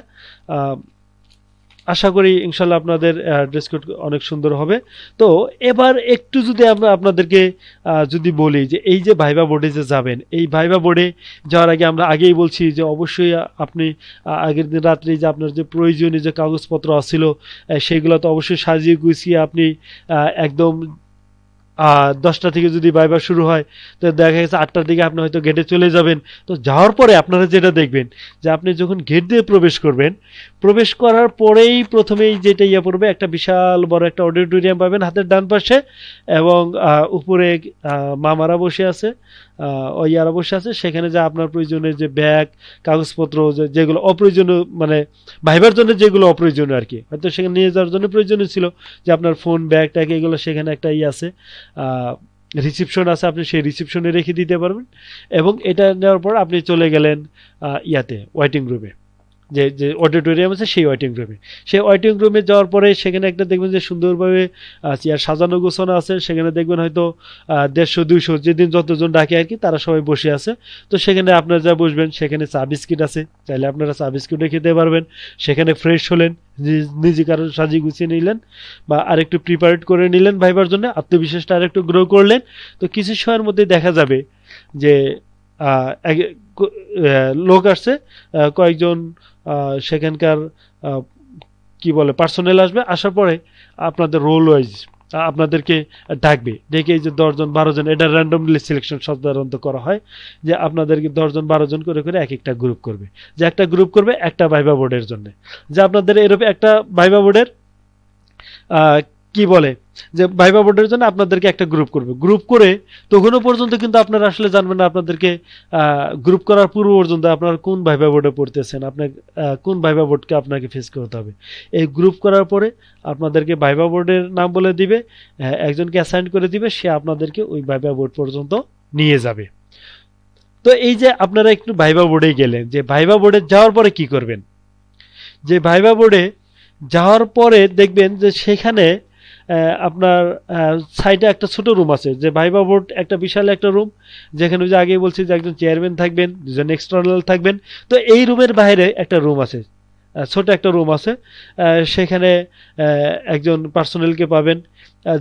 আশা করি ইনশাল্লাহ আপনাদের ড্রেস কোড অনেক সুন্দর হবে। তো এবার একটু যদি আমরা আপনাদেরকে যদি বলি যে এই যে ভাইবা বোর্ডে যে যাবেন, এই ভাইবা বোর্ডে যাওয়ার আগে আমরা আগেই বলছি যে অবশ্যই আপনি আগের দিন রাত্রে যে আপনার যে প্রয়োজনীয় যে কাগজপত্র ছিল সেইগুলো তো অবশ্যই সাজিয়ে গুছিয়ে আপনি একদম 10টা থেকে যদি ভাইবা শুরু হয় তো দেখা গেছে 8টার দিকে আপনি হয়তো গেটে চলে যাবেন। তো যাওয়ার পরে আপনারা যেটা দেখবেন যে আপনি যখন গেট দিয়ে প্রবেশ করবেন, প্রবেশ করার পরেই প্রথমেই যেটা পড়বে, একটা বিশাল বড় একটা অডিটোরিয়াম পাবেন হাতের ডান পাশে, এবং উপরে মামারা বসে আছে, ইয়ারা বসে আছে। সেখানে যে আপনার প্রয়োজনীয় যে ব্যাগ কাগজপত্র যেগুলো অপ্রয়োজনীয়, মানে ভাইবার জন্য যেগুলো অপ্রয়োজনীয় আর কি, হয়তো সেখানে নিয়ে যাওয়ার জন্য প্রয়োজনীয় ছিল, যে আপনার ফোন ব্যাগ ট্যাগ এগুলো সেখানে একটা আছে, রিসিপশন আছে, আপনি সেই রিসিপশনে রেখে দিতে পারবেন। এবং এটা নেওয়ার পর আপনি চলে গেলেন ওয়েটিং রুমে, যে অডিটোরিয়াম আছে সেই ওয়েটিং রুমে। সেই ওয়েটিং রুমে যাওয়ার পরে সেখানে একটা দেখবেন যে সুন্দরভাবে চেয়ার সাজানো গোছানো আছে। সেখানে দেখবেন হয়তো 150-200 যেদিন যতজন ডাকে আর কি তারা সবাই বসে আছে। তো সেখানে আপনারা যা বসবেন, সেখানে চা বিস্কিট আছে, চাইলে আপনারা চা বিস্কিটও খেতে পারবেন। সেখানে ফ্রেশ হলেন, নিজে কারো সাজিয়ে গুছিয়ে নিলেন, বা আরেকটু প্রিপারেড করে নিলেন ভাইবার জন্য, আত্মবিশ্বাসটা আরেকটু গ্রো করলেন। তো কিছু সময়ের মধ্যে দেখা যাবে যে লোক আসছে, কয়েকজন সেখানকার কি বলে পার্সোনেল আসবে, আসার পরে আপনাদের রোল ওয়াইজ আপনাদেরকে ডাকবে, ডেকে এই যে 10-12 জন, এটা র্যান্ডমলি সিলেকশন সাধারণত করা হয়, যে আপনাদেরকে 10-12 জন করে করে এক একটা গ্রুপ করবে, যে একটা গ্রুপ করবে একটা ভাইবা বোর্ডের জন্য, যে আপনাদের এরকম একটা ভাইবা বোর্ডের কি বলে যে ভাইবা বোর্ডের জন্য আপনাদেরকে একটা গ্রুপ করবে। গ্রুপ করে তখনও পর্যন্ত কিন্তু আপনারা আসলে জানবেন না, আপনাদেরকে গ্রুপ করার পূর্ব পর্যন্ত আপনারা কোন ভাইবা বোর্ডে পড়তেছেন, আপনার কোন ভাইবা বোর্ডকে আপনাকে ফেস করতে হবে। এই গ্রুপ করার পরে আপনাদেরকে ভাইবা বোর্ডের নাম বলে দিবে, একজনকে অ্যাসাইন করে দিবে, সে আপনাদেরকে ওই ভাইবা বোর্ড পর্যন্ত নিয়ে যাবে। তো এই যে আপনারা একটু ভাইবা বোর্ডে গেলেন, যে ভাইবা বোর্ডে যাওয়ার পরে কি করবেন, যে ভাইবা বোর্ডে যাওয়ার পরে দেখবেন যে সেখানে আপনার সাইডে একটা ছোট রুম আছে, যে ভাইবা বোর্ড একটা বিশাল একটা রুম, যেখানে যে আগেই বলছি যে একজন চেয়ারম্যান থাকবেন, দুজন এক্সটার্নাল থাকবেন। তো এই রুমের বাইরে একটা রুম আছে, ছোট একটা রুম আছে, সেখানে একজন পার্সোনালকে পাবেন,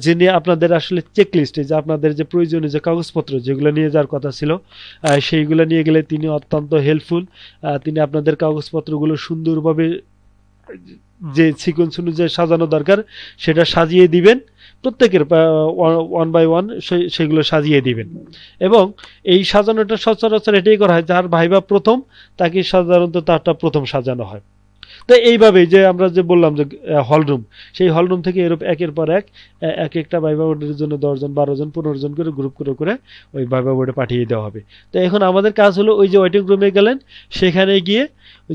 যিনি আপনাদের আসলে চেকলিস্টে যে আপনাদের যে প্রয়োজনীয় যে কাগজপত্র যেগুলো নিয়ে যাওয়ার কথা ছিল সেইগুলো নিয়ে গেলে তিনি অত্যন্ত হেল্পফুল। তিনি আপনাদের কাগজপত্রগুলো সুন্দরভাবে যে সিকোয়েন্স অনুযায়ী সাজানো দরকার সেটা সাজিয়ে দিবেন, প্রত্যেকের 1 by 1 সেগুলো সাজিয়ে দিবেন। এবং এই সাজানোটা সচরাচর এটাই করা হয়, যার ভাইবা প্রথম তাকে সাধারণত তারটা প্রথম সাজানো হয়। তো এইভাবেই যে আমরা যে বললাম যে হলরুম, সেই হলরুম থেকে এরূপ একের পর এক একটা ভাইবা বোর্ডের জন্য 10 জন 12 জন 15 জন করে গ্রুপ করে করে ওই ভাইবা বোর্ডে পাঠিয়ে দেওয়া হবে। তো এখন আমাদের কাজ হলো ওই যে ওয়েটিং রুমে গেলেন, সেখানে গিয়ে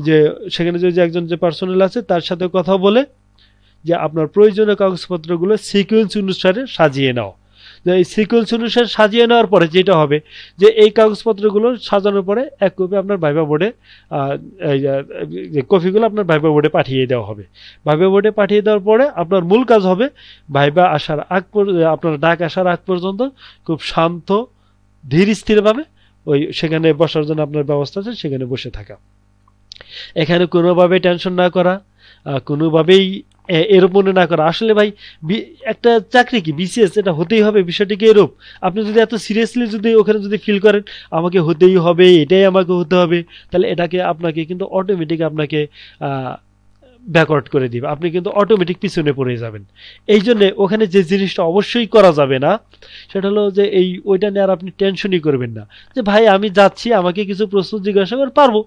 যে সেখানে যে একজন যে পার্সোনাল আছে তার সাথে কথা বলে যে আপনার প্রয়োজনীয় কাগজপত্রগুলো সিকোয়েন্স অনুসারে সাজিয়ে নাও। এই সিকোয়েন্স অনুসারে সাজিয়ে নেওয়ার পরে যেটা হবে যে এই কাগজপত্রগুলো সাজানোর পরে এক কপি আপনার ভাইবা বোর্ডে যে কপিগুলো আপনার ভাইবা বোর্ডে পাঠিয়ে দেওয়া হবে। ভাইবা বোর্ডে পাঠিয়ে দেওয়ার পরে আপনার মূল কাজ হবে ভাইবা আসার আগ আপনার ডাক আসার আগ পর্যন্ত খুব শান্ত ধীর স্থিরভাবে ওই সেখানে বসার জন্য আপনার ব্যবস্থা আছে সেখানে বসে থাকা। এখানে কোনোভাবেই টেনশন না করা, কোনোভাবেই এর মনে না করা। আসলে ভাই একটা চাকরি কি বিসিএস, এটা হতেই হবে, বিষয়টিকে এরূপ। আপনি যদি এত সিরিয়াসলি যদি ওখানে যদি ফিল করেন আমাকে হতেই হবে, এটাই আমাকে হতে হবে, তাহলে এটাকে আপনাকে কিন্তু অটোমেটিক আপনাকে ব্যাকওয়ার্ড করে দিবে, আপনি কিন্তু অটোমেটিক পিছনে পড়ে যাবেন। এই জন্য ওখানে যে জিনিসটা অবশ্যই করা যাবে না সেটা হলো যে ওইটা নিয়ে আর আপনি টেনশনই করবেন না, যে ভাই আমি যাচ্ছি আমাকে কিছু প্রশ্ন জিজ্ঞাসা করে পারবো,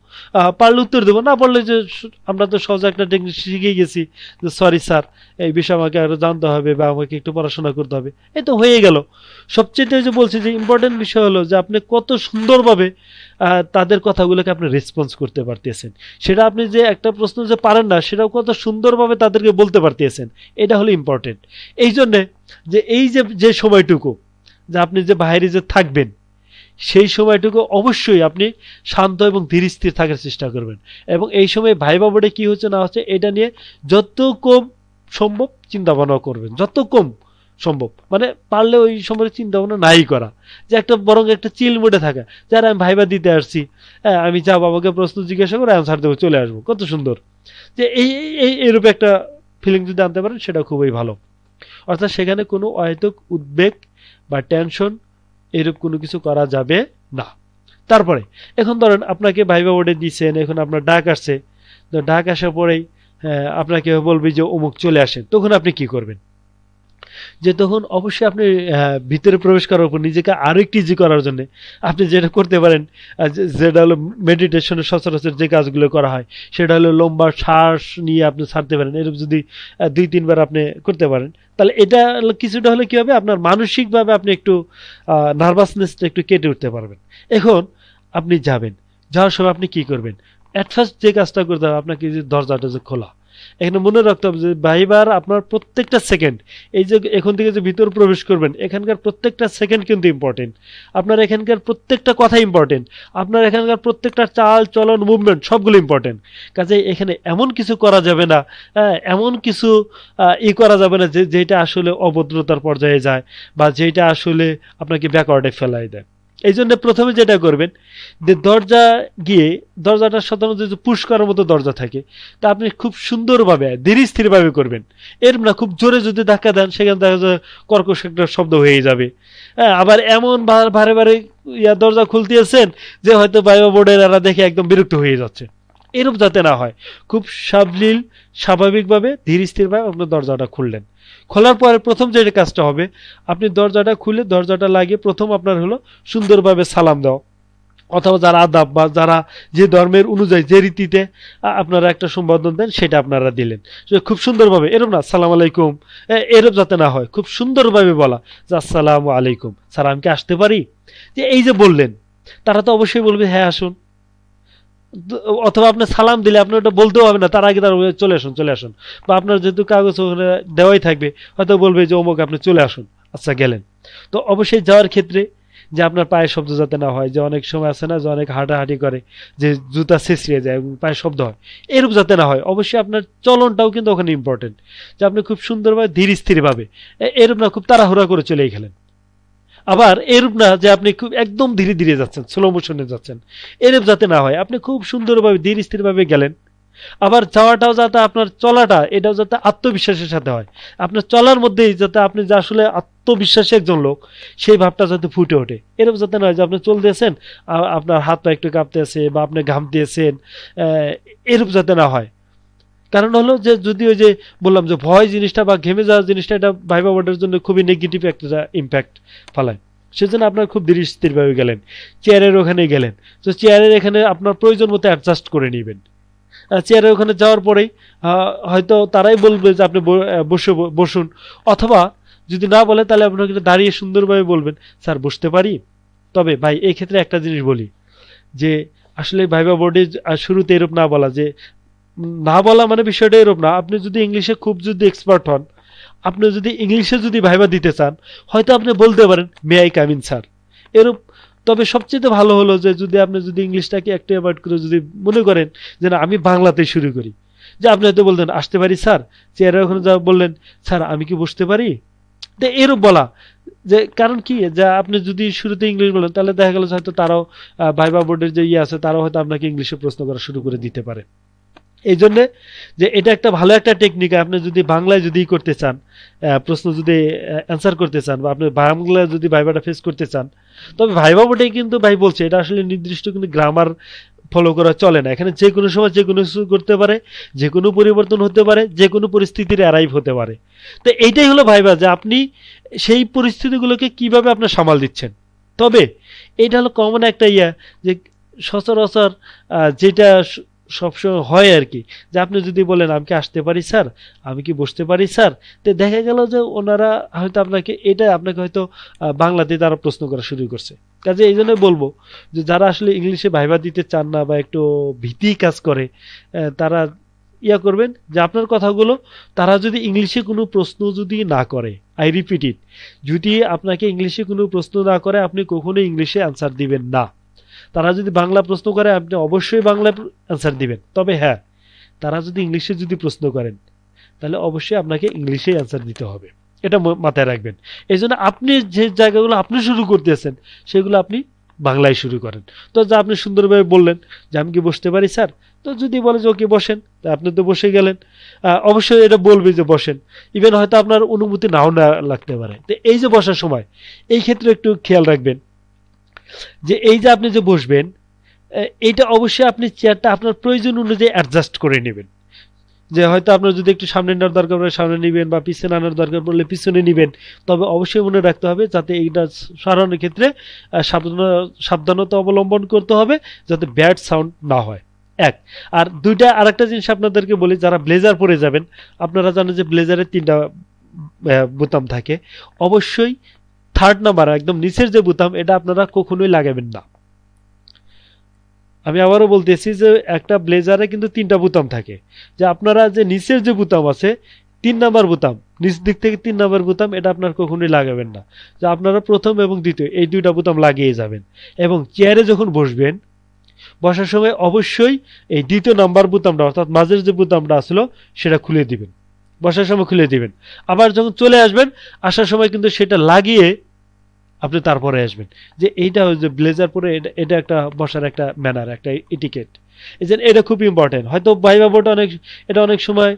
পারলে উত্তর দেবো, না পারলে যে আমরা তো সহজে একটা টেকনিক শিখে গেছি যে সরি স্যার এই বিষয়ে আমাকে আরো জানতে হবে বা আমাকে একটু পড়াশোনা করতে হবে, এই তো হয়ে গেল। সবচেয়ে যে বলছি যে ইম্পর্টেন্ট বিষয় হলো যে আপনি কত সুন্দরভাবে তাদের কথাগুলোকে আপনি রেসপন্স করতে পারতেছেন। সেটা আপনি যে একটা প্রশ্ন যে পারেন না সেটাও কত সুন্দরভাবে তাদেরকে বলতে পারতেছেন, এটা হলো ইম্পর্টেন্ট। এই জন্যে যে এই যে সময়টুকু যে আপনি যে বাইরে যে থাকবেন, সেই সময়টুকু অবশ্যই আপনি শান্ত এবং ধীর স্থির থাকার চেষ্টা করবেন। এবং এই সময় ভাইবা বোর্ডে কি হচ্ছে না হচ্ছে এটা নিয়ে যত কম সম্ভব চিন্তা ভাবনা করবেন, যত কম সম্ভব, মানে পারলে ওই সময় চিন্তা ভাবনা নাই করা, যে একটা বরং একটা চিল মোডে থাকা, যারা আমি ভাইবা দিতে আসছি, হ্যাঁ আমি যা বাবাকে প্রশ্ন জিজ্ঞাসা করে অ্যান্সার দেবো, চলে আসবো, কত সুন্দর। যে এইরূপ একটা ফিলিং যদি আনতে পারেন সেটা খুবই ভালো। অর্থাৎ সেখানে কোনো অহেতুক উদ্বেগ বা টেনশন এরূপ কোনো কিছু করা যাবে না। তারপরে এখন ধরেন আপনাকে ভাইবা বোর্ডে দিচ্ছেন, এখন আপনার ডাক আসছে, তো ডাক আসার পরেই আপনাকে বলবে যে অমুক চলে আসেন, তখন আপনি কি করবেন? যে তখন অবশ্যই আপনি ভিতরে প্রবেশ করার উপর নিজেকে আরো একটু ইজি করার জন্য আপনি যেটা করতে পারেন, যেটা হলো মেডিটেশনের সচরাচর যে কাজগুলো করা হয়, সেটা হলো লম্বা শ্বাস নিয়ে আপনি ছাড়তে পারেন। এরকম যদি 2-3 বার আপনি করতে পারেন, তাহলে এটা কিছুটা হলে কি হবে, আপনার মানসিকভাবে আপনি একটু নার্ভাসনেসটা একটু কেটে উঠতে পারবেন। এখন আপনি যাওয়ার সময় আপনি কি করবেন? অ্যাট ফার্স্ট যে কাজটা করতে হবে আপনাকে, যে দরজাটা যে খোলা, এখানে মনে রাখতে হবে যে ভাইবার আপনার প্রত্যেকটা সেকেন্ড, এই যে এখন থেকে যে ভিতর প্রবেশ করবেন, এখানকার প্রত্যেকটা সেকেন্ড কিন্তু ইম্পর্টেন্ট। আপনার এখানকার প্রত্যেকটা কথা ইম্পর্টেন্ট, আপনার এখানকার প্রত্যেকটা চাল চলন মুভমেন্ট সবগুলো ইম্পর্টেন্ট। কাজে এখানে এমন কিছু করা যাবে না, এমন কিছু করা যাবে না যেটা আসলে অভদ্রতার পর্যায়ে যায় বা যেটা আসলে আপনাকে ব্যাকওয়ার্ডে ফেলাই দেয়। এই জন্য প্রথমে যেটা করবেন, যে দরজাটা সাধারণত যে পুশ করার মতো দরজা থাকে, তা আপনি খুব সুন্দরভাবে ধীর স্থিরভাবে করবেন। এর না খুব জোরে যদি ধাক্কা দেন, সেখানে দেখা যায় কর্কশ একটা শব্দ হয়ে যাবে। হ্যাঁ, আবার এমন ভারে ভারে দরজা খুলতেছেন যে হয়তো ভাইবা বোর্ডের এরা দেখে একদম বিরক্ত হয়ে যাচ্ছে। এরূপ যাতে না হয়, খুব সাবলীল স্বাভাবিকভাবে ধীর স্থিরভাবে আপনি দরজাটা খুললেন। খোলার পরে প্রথম যে কাজটা হবে, আপনি দরজাটা খুলে দরজাটা লাগিয়ে প্রথম আপনার হলো সুন্দরভাবে সালাম দেওয়া, অথবা যারা আদাব বা যারা যে ধর্মের অনুযায়ী যে রীতিতে আপনারা একটা সম্বোধন দেন সেটা আপনারা দিলেন খুব সুন্দরভাবে। এরকম না সালাম আলাইকুম, এরকম যাতে না হয়, খুব সুন্দরভাবে বলা যে আসসালামু আলাইকুম, স্যার আমি কি আসতে পারি? যে এই যে বললেন, তারা তো অবশ্যই বলবে হ্যাঁ আসুন। অথবা আপনি সালাম দিলে আপনি ওটা বলতেও হবে না, তার আগে তার চলে আসুন, বা আপনার যেহেতু কাগজ ওখানে দেওয়াই থাকবে, হয়তো বলবে যে অমুক আপনি চলে আসুন, আচ্ছা গেলেন। তো অবশ্যই যাওয়ার ক্ষেত্রে যে আপনার পায়ের শব্দ যাতে না হয়, যে অনেক সময় আছে না যে অনেক হাঁটাহাঁটি করে যে জুতা ছেঁচড়িয়ে যায় এবং পায়ের শব্দ হয়, এরূপ যাতে না হয়। অবশ্যই আপনার চলনটাও কিন্তু ওখানে ইম্পর্টেন্ট, যে আপনি খুব সুন্দরভাবে ধীর স্থিরভাবে, এরূপ না খুব তাড়াহুড়া করে চলেই গেলেন। আবার এরূপ না যে আপনি খুব একদম ধীরে ধীরে যাচ্ছেন, স্লো মোশনে যাচ্ছেন, এরূপ যাতে না হয়। আপনি খুব সুন্দরভাবে ধীর স্থিরভাবে গেলেন। আবার যাওয়াটাও যাতে আপনার চলাটা এটাও যাতে আত্মবিশ্বাসের সাথে হয়, আপনার চলার মধ্যেই যাতে আপনি যে আসলে আত্মবিশ্বাসী একজন লোক সেই ভাবটা যাতে ফুটে ওঠে। এরকম যাতে নয় যে আপনি চলতেছেন আপনার হাত পা একটু কাঁপতেছে বা আপনি ঘামতেছেন, এরূপ যাতে না হয়। কারণ হলো যে যদি ওই যে বললাম যে ভয় জিনিসটা বা ঘেমে যাওয়ার জিনিসটা, এটা ভাইবা বোর্ডের জন্য খুবই নেগেটিভ একটা ইম্প্যাক্ট ফেলায়। সেজন্য আপনার খুব ধীর স্থিরভাবে গেলেন, চেয়ারের ওখানে গেলেন, তো চেয়ারের এখানে আপনার প্রয়োজন মতো অ্যাডজাস্ট করে নেবেন। চেয়ারের ওখানে যাওয়ার পরেই হয়তো তারাই বলবে যে আপনি বসুন, অথবা যদি না বলে তাহলে আপনাকে দাঁড়িয়ে সুন্দরভাবে বলবেন স্যার বসতে পারি। তবে ভাই এই ক্ষেত্রে একটা জিনিস বলি, যে আসলে ভাইবা বোর্ডে শুরুতে এরূপ না বলা, যে না বলা মানে বিষয়টা এরূপ না। আপনি যদি ইংলিশে খুব যদি এক্সপার্ট হন, আপনি যদি ইংলিশে যদি ভাইবা দিতে চান, হয়তো আপনি বলতে পারেন may I come in sir, এরূপ। তবে সবচেয়ে ভালো হলো যে যদি আপনি যদি ইংলিশটাকে একটু অ্যাভয়েড করে যদি মনে করেন যে না আমি বাংলাতে শুরু করি, যে আপনি হয়তো বলতেন আসতে পারি স্যার, চেয়ারের ওখানে যা বললেন স্যার আমি কি বসতে পারি, তো এরূপ বলা। যে কারণ কি, যে আপনি যদি শুরুতে ইংলিশ বলেন তাহলে দেখা গেল হয়তো তারাও ভাইবা বোর্ডের যে আছে তারাও হয়তো আপনাকে ইংলিশে প্রশ্ন করা শুরু করে দিতে পারে। এই জন্যে যে এটা একটা ভালো একটা টেকনিক, আপনি যদি বাংলায় যদি করতে চান, প্রশ্ন যদি অ্যান্সার করতে চান, বা আপনি বাংলায় যদি ভাইবাটা ফেস করতে চান, তবে ভাইবা বোর্ডে কিন্তু ভাই বলছে এটা আসলে নির্দিষ্ট কিন্তু গ্রামার ফলো করা চলে না। এখানে যে কোনো সময় যে কোনো কিছু করতে পারে, যে কোনো পরিবর্তন হতে পারে, যে কোনো পরিস্থিতির অ্যারাইভ হতে পারে। তো এইটাই হলো ভাইবা, যে আপনি সেই পরিস্থিতিগুলোকে কিভাবে আপনার সামাল দিচ্ছেন। তবে এটা হলো কমন একটা যে সচরাচর যেটা সবসময় হয় আর কি, যে আপনি যদি বলেন আমি কি আসতে পারি স্যার, আমি কি বসতে পারি স্যার, তো দেখা গেল যে ওনারা হয়তো আপনাকে হয়তো বাংলাতে তারা প্রশ্ন করা শুরু করছে। কাজে এই জন্য বলবো যে যারা আসলে ইংলিশে ভাইবা দিতে চান না বা একটু ভীতি কাজ করে, তারা ইয়া করবেন যে আপনার কথাগুলো তারা যদি ইংলিশে কোনো প্রশ্ন যদি না করে, আই রিপিট ইট, যদি আপনাকে ইংলিশে কোনো প্রশ্ন না করে আপনি কখনোই ইংলিশে অ্যান্সার দিবেন না। তারা যদি বাংলা প্রশ্ন করে আপনি অবশ্যই বাংলা অ্যান্সার দিবেন। তবে হ্যাঁ, তারা যদি ইংলিশে যদি প্রশ্ন করেন তাহলে অবশ্যই আপনাকে ইংলিশেই অ্যান্সার দিতে হবে, এটা মাথায় রাখবেন। এই জন্য আপনি যে জায়গাগুলো আপনি শুরু করতেছেন সেগুলো আপনি বাংলায় শুরু করেন। তো যা আপনি সুন্দরভাবে বললেন যে আমি কি বসতে পারি স্যার, তো যদি বলে যে ওকে বসেন, তা আপনি তো বসে গেলেন। অবশ্যই এটা বলবে যে বসেন, ইভেন হয়তো আপনার অনুমতি নাও না লাগতে পারে। তো এই যে বসার সময় এই ক্ষেত্রে একটু খেয়াল রাখবেন যে এই যে আপনি যে বসবেন এইটা অবশ্যই আপনি চেয়ারটা আপনার প্রয়োজন অনুযায়ী অ্যাডজাস্ট করে নেবেন। যে হয়তো আপনার যদি একটু সামনে নেওয়ার দরকার পড়ে সামনে নেবেন, বা পিছনে আনার দরকার পড়লে পিছনে নেবেন। তবে অবশ্যই মনে রাখতে হবে যাতে এইটা সরানোর ক্ষেত্রে সাবধানতা অবলম্বন করতে হবে যাতে ব্যাড সাউন্ড না হয়। এক আর দুইটা আরেকটা জিনিস আপনাদেরকে বলি, যারা ব্লেজার পরে যাবেন আপনারা জানেন যে ব্লেজারের 3টা বোতাম থাকে। অবশ্যই 3rd নাম্বার একদম নিচের যে বোতাম এটা আপনারা কখনোই লাগাবেন না। আমি আবারও বলতেছি যে একটা ব্লেজারে কিন্তু 3টা বোতাম থাকে, যে আপনারা যে নিচের যে বোতাম আছে 3 নাম্বার বোতাম, নিচ দিক থেকে 3 নাম্বার বোতাম, এটা আপনার কখনোই লাগাবেন না। যে আপনারা প্রথম এবং দ্বিতীয় এই 2টা বোতাম লাগিয়ে যাবেন, এবং চেয়ারে যখন বসবেন বসার সময় অবশ্যই এই 2য় নাম্বার বোতামটা অর্থাৎ মাঝের যে বোতামটা আসলো সেটা খুলে দিবেন, বসার সময় খুলে দিবেন। আবার যখন চলে আসবেন আসার সময় কিন্তু সেটা লাগিয়ে আপনি তারপরে আসবেন। যে এইটা যে ব্লেজার পরে এটা একটা বসার একটা ম্যানার, একটা এটিকেট। এই যে এটা খুব ইম্পর্টেন্ট। হয়তো ভাইবা বোর্ড এটা অনেক সময়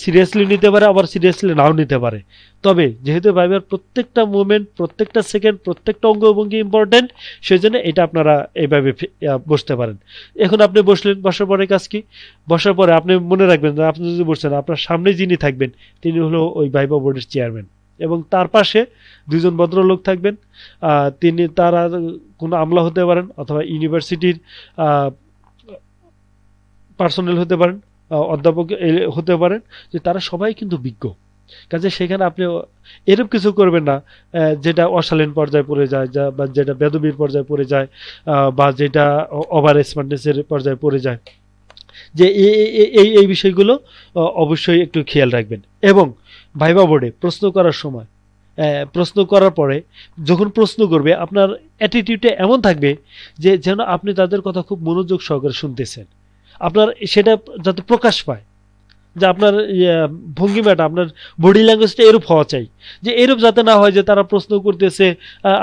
সিরিয়াসলি নিতে পারে, আবার সিরিয়াসলি নাও নিতে পারে। তবে যেহেতু ভাইবার প্রত্যেকটা মুভমেন্ট, প্রত্যেকটা সেকেন্ড, প্রত্যেকটা অঙ্গভঙ্গি ইম্পর্টেন্ট, সেই জন্য এটা আপনারা এইভাবে বসতে পারেন। এখন আপনি বসলেন, বসার পরে কাজ কি? বসার পরে আপনি মনে রাখবেন যে আপনি যদি বসছেন আপনার সামনে যিনি থাকবেন তিনি হলো ওই ভাইবা বোর্ডের চেয়ারম্যান, এবং তার পাশে 2জন ভদ্রলোক থাকবেন। তারা কোনো আমলা হতে পারেন অথবা ইউনিভার্সিটির পার্সোনাল হতে পারেন, অধ্যাপক হতে পারেন, যে তারা সবাই কিন্তু বিজ্ঞ। কাজে সেখানে আপনি এরূপ কিছু করবেন না যেটা অশালীন পর্যায়ে পড়ে যায়, বা যেটা বেদবির পর্যায়ে পড়ে যায়, বা যেটা ওভার স্মার্টনেসের পর্যায়ে পড়ে যায়। যে এই বিষয়গুলো অবশ্যই একটু খেয়াল রাখবেন। এবং ভাইবা বোর্ডে প্রশ্ন করার সময়, প্রশ্ন করার পরে যখন প্রশ্ন করবে আপনার অ্যাটিটিউডটা এমন থাকবে যে যেন আপনি তাদের কথা খুব মনোযোগ সহকারে শুনতেছেন। আপনার সেটা যাতে প্রকাশ পায়, যে আপনার ভঙ্গিমাটা, আপনার বডি ল্যাঙ্গুয়েজটা এরূপ হওয়া চাই, যে এরূপ যাতে না হয় যে তারা প্রশ্ন করতেছে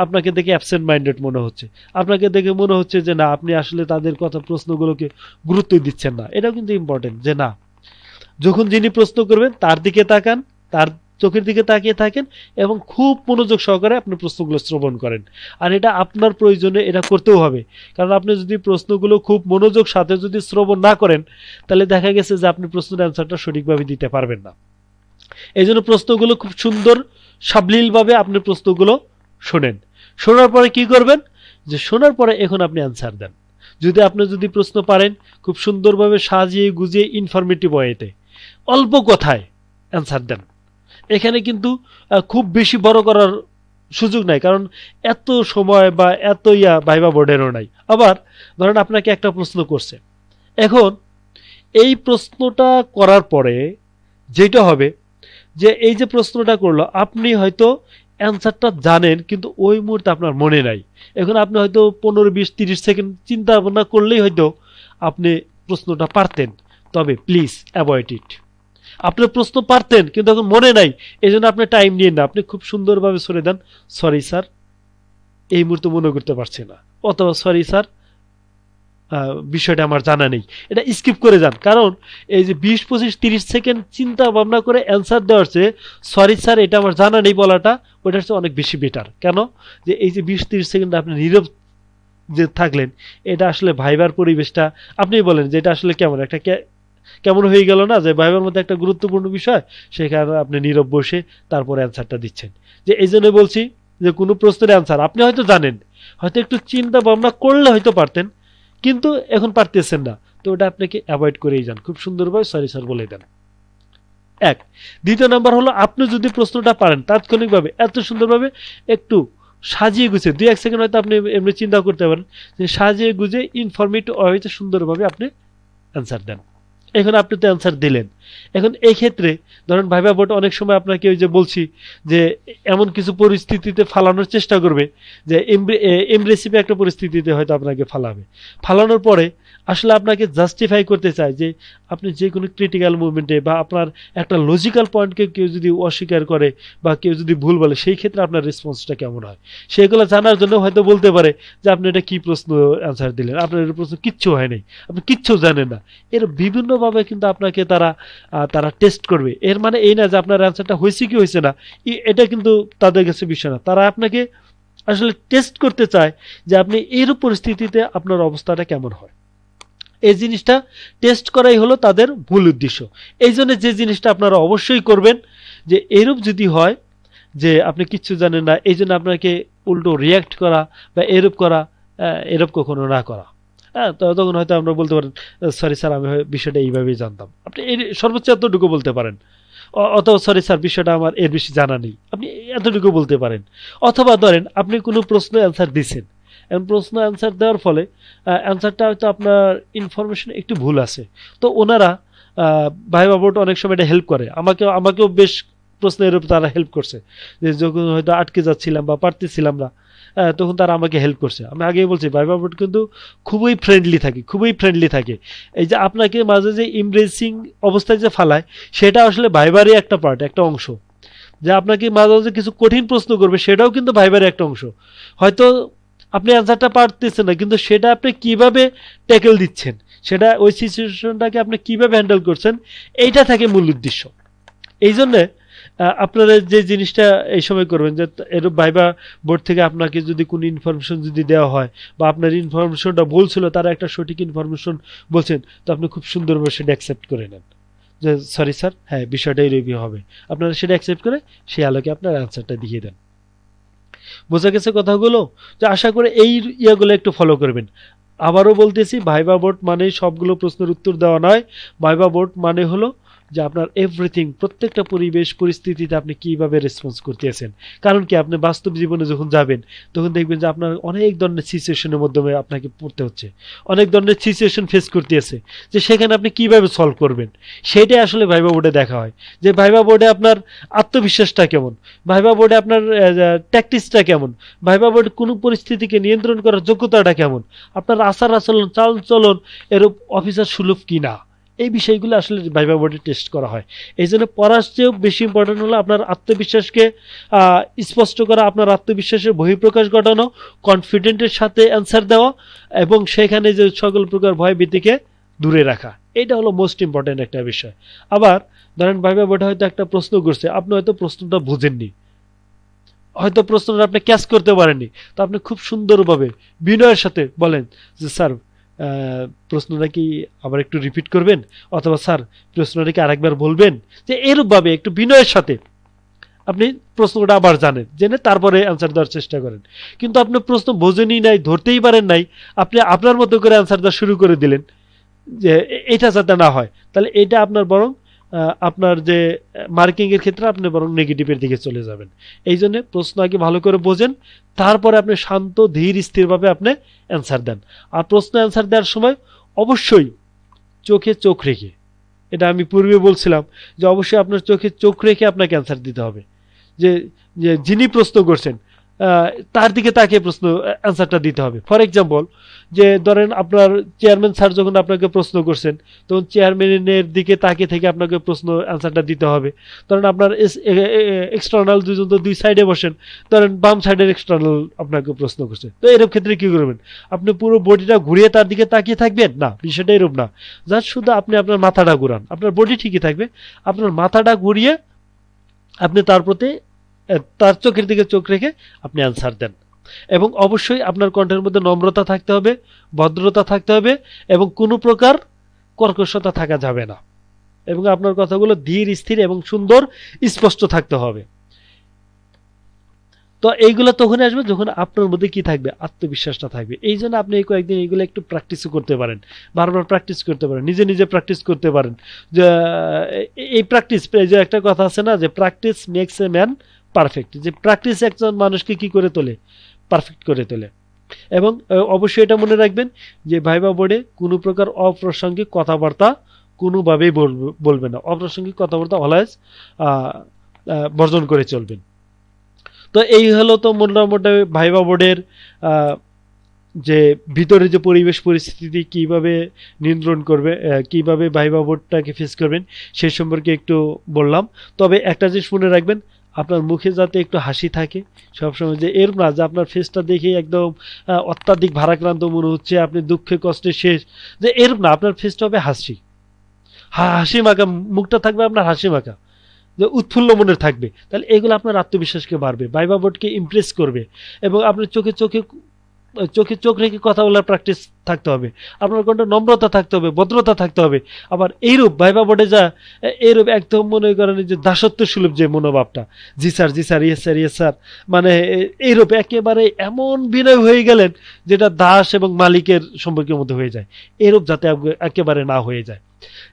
আপনাকে দেখে অ্যাবসেন্ট মাইন্ডেড মনে হচ্ছে, আপনাকে দেখে মনে হচ্ছে যে না আপনি আসলে তাদের কথা প্রশ্নগুলোকে গুরুত্ব দিচ্ছেন না। এটাও কিন্তু ইম্পর্টেন্ট, যে না যখন যিনি প্রশ্ন করবেন তার দিকে তাকান, তার চোখের দিকে তাকিয়ে থাকেন এবং খুব মনোযোগ সহকারে আপনি প্রশ্নগুলো শ্রবণ করেন। আর এটা আপনার প্রয়োজনে এটা করতেও হবে, কারণ আপনি যদি প্রশ্নগুলো খুব মনোযোগ সাথে যদি শ্রবণ না করেন তাহলে দেখা গেছে যে আপনি প্রশ্নের অ্যান্সারটা সঠিকভাবে দিতে পারবেন না। এই জন্য প্রশ্নগুলো খুব সুন্দর সাবলীলভাবে আপনি প্রশ্নগুলো শোনেন। শোনার পরে কি করবেন, যে শোনার পরে এখন আপনি অ্যান্সার দেন। যদি প্রশ্ন পারেন খুব সুন্দরভাবে সাজিয়ে গুজিয়ে ইনফরমেটিভ ওয়েতে অল্প কথায় অ্যান্সার দেন। এখানে কিন্তু খুব বেশি বড় করার সুযোগ নাই, কারণ এত সময় বা এত ভাইবা বোর্ডেরও নাই। আবার ধরেন আপনাকে একটা প্রশ্ন করছে, এখন এই প্রশ্নটা করার পরে যেটা হবে যে এই যে প্রশ্নটা করলো আপনি হয়তো অ্যান্সারটা জানেন কিন্তু ওই মুহূর্তে আপনার মনে নাই। এখন আপনি হয়তো 15-20-30 সেকেন্ড চিন্তা ভাবনা করলেই হয়তো আপনি প্রশ্নটা পারতেন। তবে প্লিজ অ্যাভয়েড ইট। আপনি প্রশ্ন পারতেন কিন্তু এখন মনে নাই, এই জন্য আপনি টাইম নিয়ে না, আপনি খুব সুন্দরভাবে সরে দেন, সরি স্যার এই মুহূর্তে মনে করতে পারছি না, অথবা সরি স্যার বিষয়টা আমার জানা নেই, এটা স্কিপ করে যান। কারণ এই যে 20-25-30 সেকেন্ড চিন্তা ভাবনা করে অ্যান্সার দেওয়ার চেয়ে সরি স্যার এটা আমার জানা নেই বলাটা ওইটার চেয়ে অনেক বেশি বেটার। কেন, যে এই যে 20-30 সেকেন্ড আপনি নীরব যে থাকলেন, এটা আসলে ভাইবার পরিবেশটা আপনি বলেন যে এটা আসলে কেমন হয়ে গেল না, যে ভাইবার মধ্যে একটা গুরুত্বপূর্ণ বিষয় সেখানে আপনি নীরব বসে তারপরে অ্যান্সারটা দিচ্ছেন। যে এই জন্য বলছি যে কোনো প্রশ্নের অ্যান্সার আপনি হয়তো জানেন, হয়তো একটু চিন্তা ভাবনা করলে হয়তো পারতেন, কিন্তু এখন পারতেছেন না, তো ওটা আপনাকে অ্যাভয়েড করেই যান, খুব সুন্দরভাবে সরি স্যার বলে দেন। এক। দ্বিতীয় নাম্বার হলো আপনি যদি প্রশ্নটা পারেন তাৎক্ষণিকভাবে এত সুন্দরভাবে একটু সাজিয়ে গুছিয়ে 2-1 সেকেন্ড হয়তো আপনি এমনি চিন্তা করতে পারেন, যে সাজিয়ে গুছিয়ে ইনফরমেটিভ ওয়েতে সুন্দরভাবে আপনি অ্যান্সার দেন। এখন আপনি তো অ্যান্সার দিলেন। এখন এই ক্ষেত্রে ধরেন ভাইবা বোর্ড অনেক সময় আপনাকে ওই যে বলছি যে এমন কিছু পরিস্থিতিতে ফালানোর চেষ্টা করবে যে এমব্রেসিভ একটা পরিস্থিতিতে হয়তো আপনাকে ফালাবে। ফালানোর পরে আসলে আপনাকে জাস্টিফাই করতে চায় যে আপনি যে কোনো ক্রিটিক্যাল মুভমেন্টে বা আপনার একটা লজিক্যাল পয়েন্টকে কেউ যদি অস্বীকার করে বা কেউ যদি ভুল বলে, সেই ক্ষেত্রে আপনার রেসপন্সটা কেমন হয় সেগুলো জানার জন্য হয়তো বলতে পারে যে আপনি এটা কি প্রশ্ন অ্যান্সার দিলেন, আপনার এর প্রশ্ন কিচ্ছু হয় নাই, আপনি কিচ্ছু জানেন না। এর বিভিন্নভাবে কিন্তু আপনাকে তারা টেস্ট করবে। এর মানে এই না যে আপনার অ্যান্সারটা হয়েছে কি হয়েছে না, এটা কিন্তু তাদের কাছে বিষয় না। তারা আপনাকে আসলে টেস্ট করতে চায় যে আপনি এর পরিস্থিতিতে আপনার অবস্থাটা কেমন হয়। এই জিনিসটা টেস্ট করাই হলো তাদের মূল উদ্দেশ্য। এই জন্য যে জিনিসটা আপনারা অবশ্যই করবেন যে এরূপ যদি হয় যে আপনি কিচ্ছু জানেন না, এই জন্য আপনাকে উল্টো রিয়াক্ট করা বা এরূপ করা, এরূপ কখনো না করা। হ্যাঁ, তখন হয়তো আমরা বলতে পারেন সরি স্যার, আমি বিষয়টা এইভাবেই জানতাম। আপনি সর্বোচ্চ এতটুকু বলতে পারেন। অথবা সরি স্যার, বিষয়টা আমার এর বেশি জানা নেই, আপনি এতটুকু বলতে পারেন। অথবা ধরেন আপনি কোনো প্রশ্ন অ্যান্সার দিচ্ছেন, এবং প্রশ্ন অ্যান্সার দেওয়ার ফলে অ্যান্সারটা হয়তো আপনার ইনফরমেশন একটু ভুল আছে, তো ওনারা ভাইবা বোর্ড অনেক সময় এটা হেল্প করে। আমাকেও বেশ প্রশ্নের উপর তারা হেল্প করছে, যে যখন হয়তো আটকে যাচ্ছিলাম বা পারতেছিলাম না, তখন তারা আমাকে হেল্প করছে। আমি আগেই বলছি ভাইবা বোর্ড কিন্তু খুবই ফ্রেন্ডলি থাকে। এই যে আপনাকে মাঝে যে ইমব্রেসিং অবস্থায় যে ফালায়, সেটা আসলে ভাইবারই একটা পার্ট, একটা অংশ। যে আপনাকে মাঝে মাঝে কিছু কঠিন প্রশ্ন করবে, সেটাও কিন্তু ভাইবারের একটা অংশ। হয়তো আপনি অ্যান্সারটা পারতেছেন না, কিন্তু সেটা আপনি কিভাবে ট্যাকেল দিচ্ছেন, সেটা ওই সিচুয়েশনটাকে আপনি কিভাবে হ্যান্ডেল করছেন, এইটা থাকে মূল উদ্দেশ্য। এই জন্যে আপনারা যে জিনিসটা এই সময় করবেন যে এরূপ ভাইবা বোর্ড থেকে আপনাকে যদি কোনো ইনফরমেশন যদি দেওয়া হয় বা আপনার ইনফরমেশনটা ভুল ছিল, তারা একটা সঠিক ইনফরমেশন বলছেন, তো আপনি খুব সুন্দরভাবে সেটা অ্যাকসেপ্ট করে নেন যে সরি স্যার, হ্যাঁ বিষয়টা এরকমই হবে। আপনারা সেটা অ্যাকসেপ্ট করে সেই আলোকে আপনার অ্যান্সারটা দিয়ে দেন। বোঝা গেছে কথাগুলো? তো আশা করি এই ইয়াগুলো একটু ফলো করবেন। আবারও বলতেছি, ভাইবা বোর্ড মানে সবগুলো প্রশ্নের উত্তর দেওয়া নয়। ভাইবা বোর্ড মানে হলো যে আপনার এভরিথিং, প্রত্যেকটা পরিবেশ পরিস্থিতিতে আপনি কিভাবে রেসপন্স করতেছেন। কারণ কি, আপনি বাস্তব জীবনে যখন যাবেন তখন দেখবেন যে আপনার অনেক ধরনের সিচুয়েশনের মাধ্যমে আপনাকে পড়তে হচ্ছে, অনেক ধরনের সিচুয়েশন ফেস করতে আছে, যে সেখানে আপনি কিভাবে সলভ করবেন সেটাই আসলে ভাইবা বোর্ডে দেখা হয়। যে ভাইবা বোর্ডে আপনার আত্মবিশ্বাসটা কেমন, ভাইবা বোর্ডে আপনার ট্যাকটিক্সটা কেমন, ভাইবা বোর্ডে কোনো পরিস্থিতিকে নিয়ন্ত্রণ করার যোগ্যতাটা কেমন, আপনার আচার আচরণ চাল চলন এরূপ অফিসার সুলভ কি না, এই বিষয়গুলো আসলে ভাইবা বোর্ডে টেস্ট করা হয়। এই জন্য পড়ার চেয়েও বেশি ইম্পর্টেন্ট হলো আপনার আত্মবিশ্বাসকে স্পষ্ট করা, আপনার আত্মবিশ্বাসের বহিঃপ্রকাশ ঘটানো, কনফিডেন্টের সাথে অ্যান্সার দেওয়া, এবং সেখানে যে সকল প্রকার ভয় ভীতিকে দূরে রাখা। এটা হলো মোস্ট ইম্পর্টেন্ট একটা বিষয়। আবার ধরেন ভাইবা বোর্ডে হয়তো একটা প্রশ্ন করছে, আপনি হয়তো প্রশ্নটা বুঝেননি, হয়তো প্রশ্নটা আপনি ক্যাচ করতে পারেননি, তো আপনি খুব সুন্দরভাবে বিনয়ের সাথে বলেন যে স্যার প্রশ্নটা কি আবার একটু রিপিট করবেন, অথবা স্যার প্রশ্নটা কি আরেকবার বলবেন, যে এরূপভাবে একটু বিনয়ের সাথে আপনি প্রশ্নটা আবার জেনে তারপরে অ্যান্সার দেওয়ার চেষ্টা করেন। কিন্তু আপনি প্রশ্ন বোঝেনই নাই, ধরতেই পারেন নাই, আপনি আপনার মতো করে অ্যান্সার দেওয়া শুরু করে দিলেন, যে এটা যাতে না হয়, তাহলে এটা আপনার বরং আপনার যে মার্কিং এর ক্ষেত্রে আপনি বরং নেগেটিভের দিকে চলে যাবেন। এই জন্য প্রশ্ন আগে ভালো করে বোঝেন, তারপরে আপনি শান্ত ধীর স্থিরভাবে আপনি অ্যান্সার দেন। আর প্রশ্ন অ্যান্সার দেওয়ার সময় অবশ্যই চোখে চোখ রেখে, এটা আমি পূর্বে বলছিলাম যে অবশ্যই আপনার চোখে চোখ রেখে আপনাকে অ্যান্সার দিতে হবে। যে যিনি প্রশ্ন করছেন তার দিকে তাকিয়ে প্রশ্ন অ্যান্সারটা দিতে হবে। ফর এক্সাম্পল, যে ধরেন আপনার চেয়ারম্যান স্যার যখন আপনাকে প্রশ্ন করছেন, তখন চেয়ারম্যানের দিকে তাকিয়ে থেকে আপনাকে প্রশ্ন অ্যান্সারটা দিতে হবে। ধরেন আপনার এক্সটার্নাল দুজন তো দুই সাইডে বসেন, ধরেন বাম সাইডের এক্সটার্নাল আপনাকে প্রশ্ন করছে, তো এরকম ক্ষেত্রে কি করবেন, আপনি পুরো বডিটা ঘুরিয়ে তার দিকে তাকিয়ে থাকবেন না, বিষয়টা এরকম না। জাস্ট শুধু আপনি আপনার মাথাটা ঘুরান, আপনার বডি ঠিকই থাকবে, আপনার মাথাটা ঘুরিয়ে আপনি তার প্রতি তার চোখের দিকে চোখ রেখে আপনি অ্যান্সার দেন। এবং অবশ্যই আপনার কণ্ঠের মধ্যে নম্রতা থাকতে হবে, ভদ্রতা থাকতে হবে, এবং কোনো প্রকার কর্কশতা থাকা যাবে না, এবং আপনার কথাগুলো ধীর স্থির এবং সুন্দর স্পষ্ট থাকতে হবে। তো এইগুলো তখনই আসবে যখন আপনার মধ্যে কি থাকবে, আত্মবিশ্বাসটা থাকবে। এই জন্য আপনি এই কয়েকদিন এইগুলো একটু প্র্যাকটিসও করতে পারেন, বারবার প্র্যাকটিস করতে পারেন, নিজে নিজে প্র্যাকটিস করতে পারেন। যে এই প্র্যাকটিস, যে একটা কথা আছে না যে practice makes a man perfect, যে প্র্যাকটিস একজন মানুষকে কি করে তোলে, পারফেক্ট করে তোলে। এবং অবশ্যই এটা মনে রাখবেন যে ভাইবা বোর্ডে কোনো প্রকার অপ্রাসঙ্গিক কথাবার্তা কোনোভাবেই বলবেন না। অপ্রাসঙ্গিক কথাবার্তা অলওয়েজ বর্জন করে চলবেন। তো এই হলো তো মোটামুটি ভাইবা বোর্ডের যে ভিতরে যে পরিবেশ পরিস্থিতি কিভাবে নিয়ন্ত্রণ করবে, কিভাবে ভাইবা বোর্ডটাকে ফেস করবেন সেই সম্পর্কে একটু বললাম। তবে একটা জিনিস মনে রাখবেন, আপনার মুখে যাতে একটু হাসি থাকে সবসময়, যে এর না যে আপনার ফেসটা দেখে একদম অত্যাধিক ভারাক্রান্ত মনে হচ্ছে, আপনি দুঃখে কষ্টে শেষ, যে এর না, আপনার ফেসটা হবে হাসি, হাসি মাখা মুখটা থাকবে আপনার হাসি মাখা, যে উৎফুল্ল মনের থাকবে। তাহলে এগুলো আপনার আত্মবিশ্বাসকে বাড়বে, ভাইবা বোর্ডকে ইমপ্রেস করবে, এবং আপনার চোখে চোখে চোখে চোখ রেখে কথা বলার প্র্যাকটিস থাকতে হবে, আপনার কোনটা নম্রতা থাকতে হবে, ভদ্রতা থাকতে হবে। আবার এইরূপ ভাইবা বোর্ডে যা এইরূপ একদম মনে করেন যে দাসত্ব সুলভ যে মনোভাবটা, জি স্যার জি sir, yes sir yes sir, মানে এইরূপ একেবারে এমন বিনয় হয়ে গেলেন যেটা দাস এবং মালিকের সম্পর্কের মধ্যে হয়ে যায়, এরূপ যাতে একেবারে না হয়ে যায়।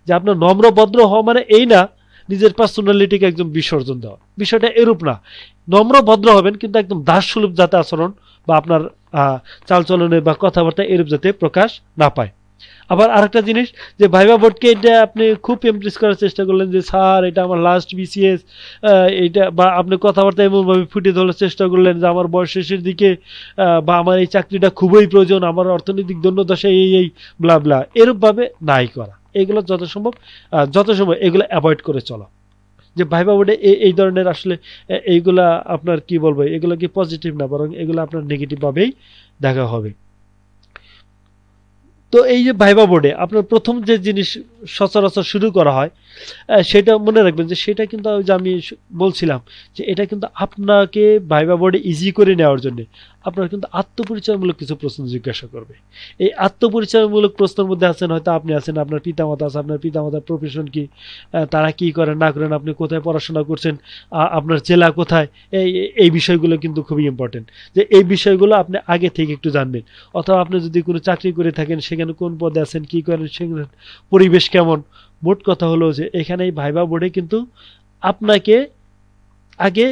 যে আপনার নম্র ভদ্র হওয়া মানে এই না নিজের পার্সোনালিটিকে একদম বিসর্জন দেওয়া, বিষয়টা এরূপ না। নম্র ভদ্র হবেন কিন্তু একদম দাস সুলভ যাতে আচরণ বা আপনার চালচলনে বা কথাবার্তা এরূপ যাতে প্রকাশ না পায়। আবার আরেকটা জিনিস, যে ভাইবা বোর্ডকে এটা আপনি খুব ইমপ্রেস করার চেষ্টা করলেন যে স্যার এটা আমার লাস্ট বিসিএস, এইটা, বা আপনি কথাবার্তা এমনভাবে ফুটিয়ে ধরার চেষ্টা করলেন যে আমার বয়স শেষের দিকে, বা আমার এই চাকরিটা খুবই প্রয়োজন, আমার অর্থনৈতিক দৈন্যদশা এই ব্লা ব্লা, এরূপভাবে নাই করা। এগুলো যত সম্ভব এগুলো অ্যাভয়েড করে চলা। যে ভাইবা বোর্ডে এই ধরনের আসলে এইগুলা আপনার কি বলবো, এগুলো কি পজিটিভ না, বরং এগুলো আপনার নেগেটিভ ভাবেই দেখা হবে। তো এই যে ভাইবা বোর্ডে আপনার প্রথম যে জিনিস সচরাচর শুরু করা হয়, সেটা মনে রাখবেন যে সেটা কিন্তু যে আমি বলছিলাম যে এটা কিন্তু আপনাকে ভাইবা বোর্ডে ইজি করে নেওয়ার জন্য আপনার কিন্তু আত্মপরিচয়মূলক কিছু প্রশ্ন জিজ্ঞাসা করবে। এই আত্মপরিচয়মূলক প্রশ্নের মধ্যে আছেন হয়তো আপনি আছেন, আপনার পিতামাতা আছে, আপনার পিতামাতার প্রফেশন কি, তারা কি করেন না করেন, আপনি কোথায় পড়াশোনা করছেন, আপনার জেলা কোথায়, এই বিষয়গুলো কিন্তু খুবই ইম্পর্টেন্ট। যে এই বিষয়গুলো আপনি আগে থেকে একটু জানবেন, অথবা আপনি যদি কোনো চাকরি করে থাকেন সেখানে কোন পদে আছেন, কি করেন, সেখানে পরিবেশ কেমন। মোট কথা হলো যে এখানে এই ভাইবা বোর্ডে কিন্তু আপনাকে আগে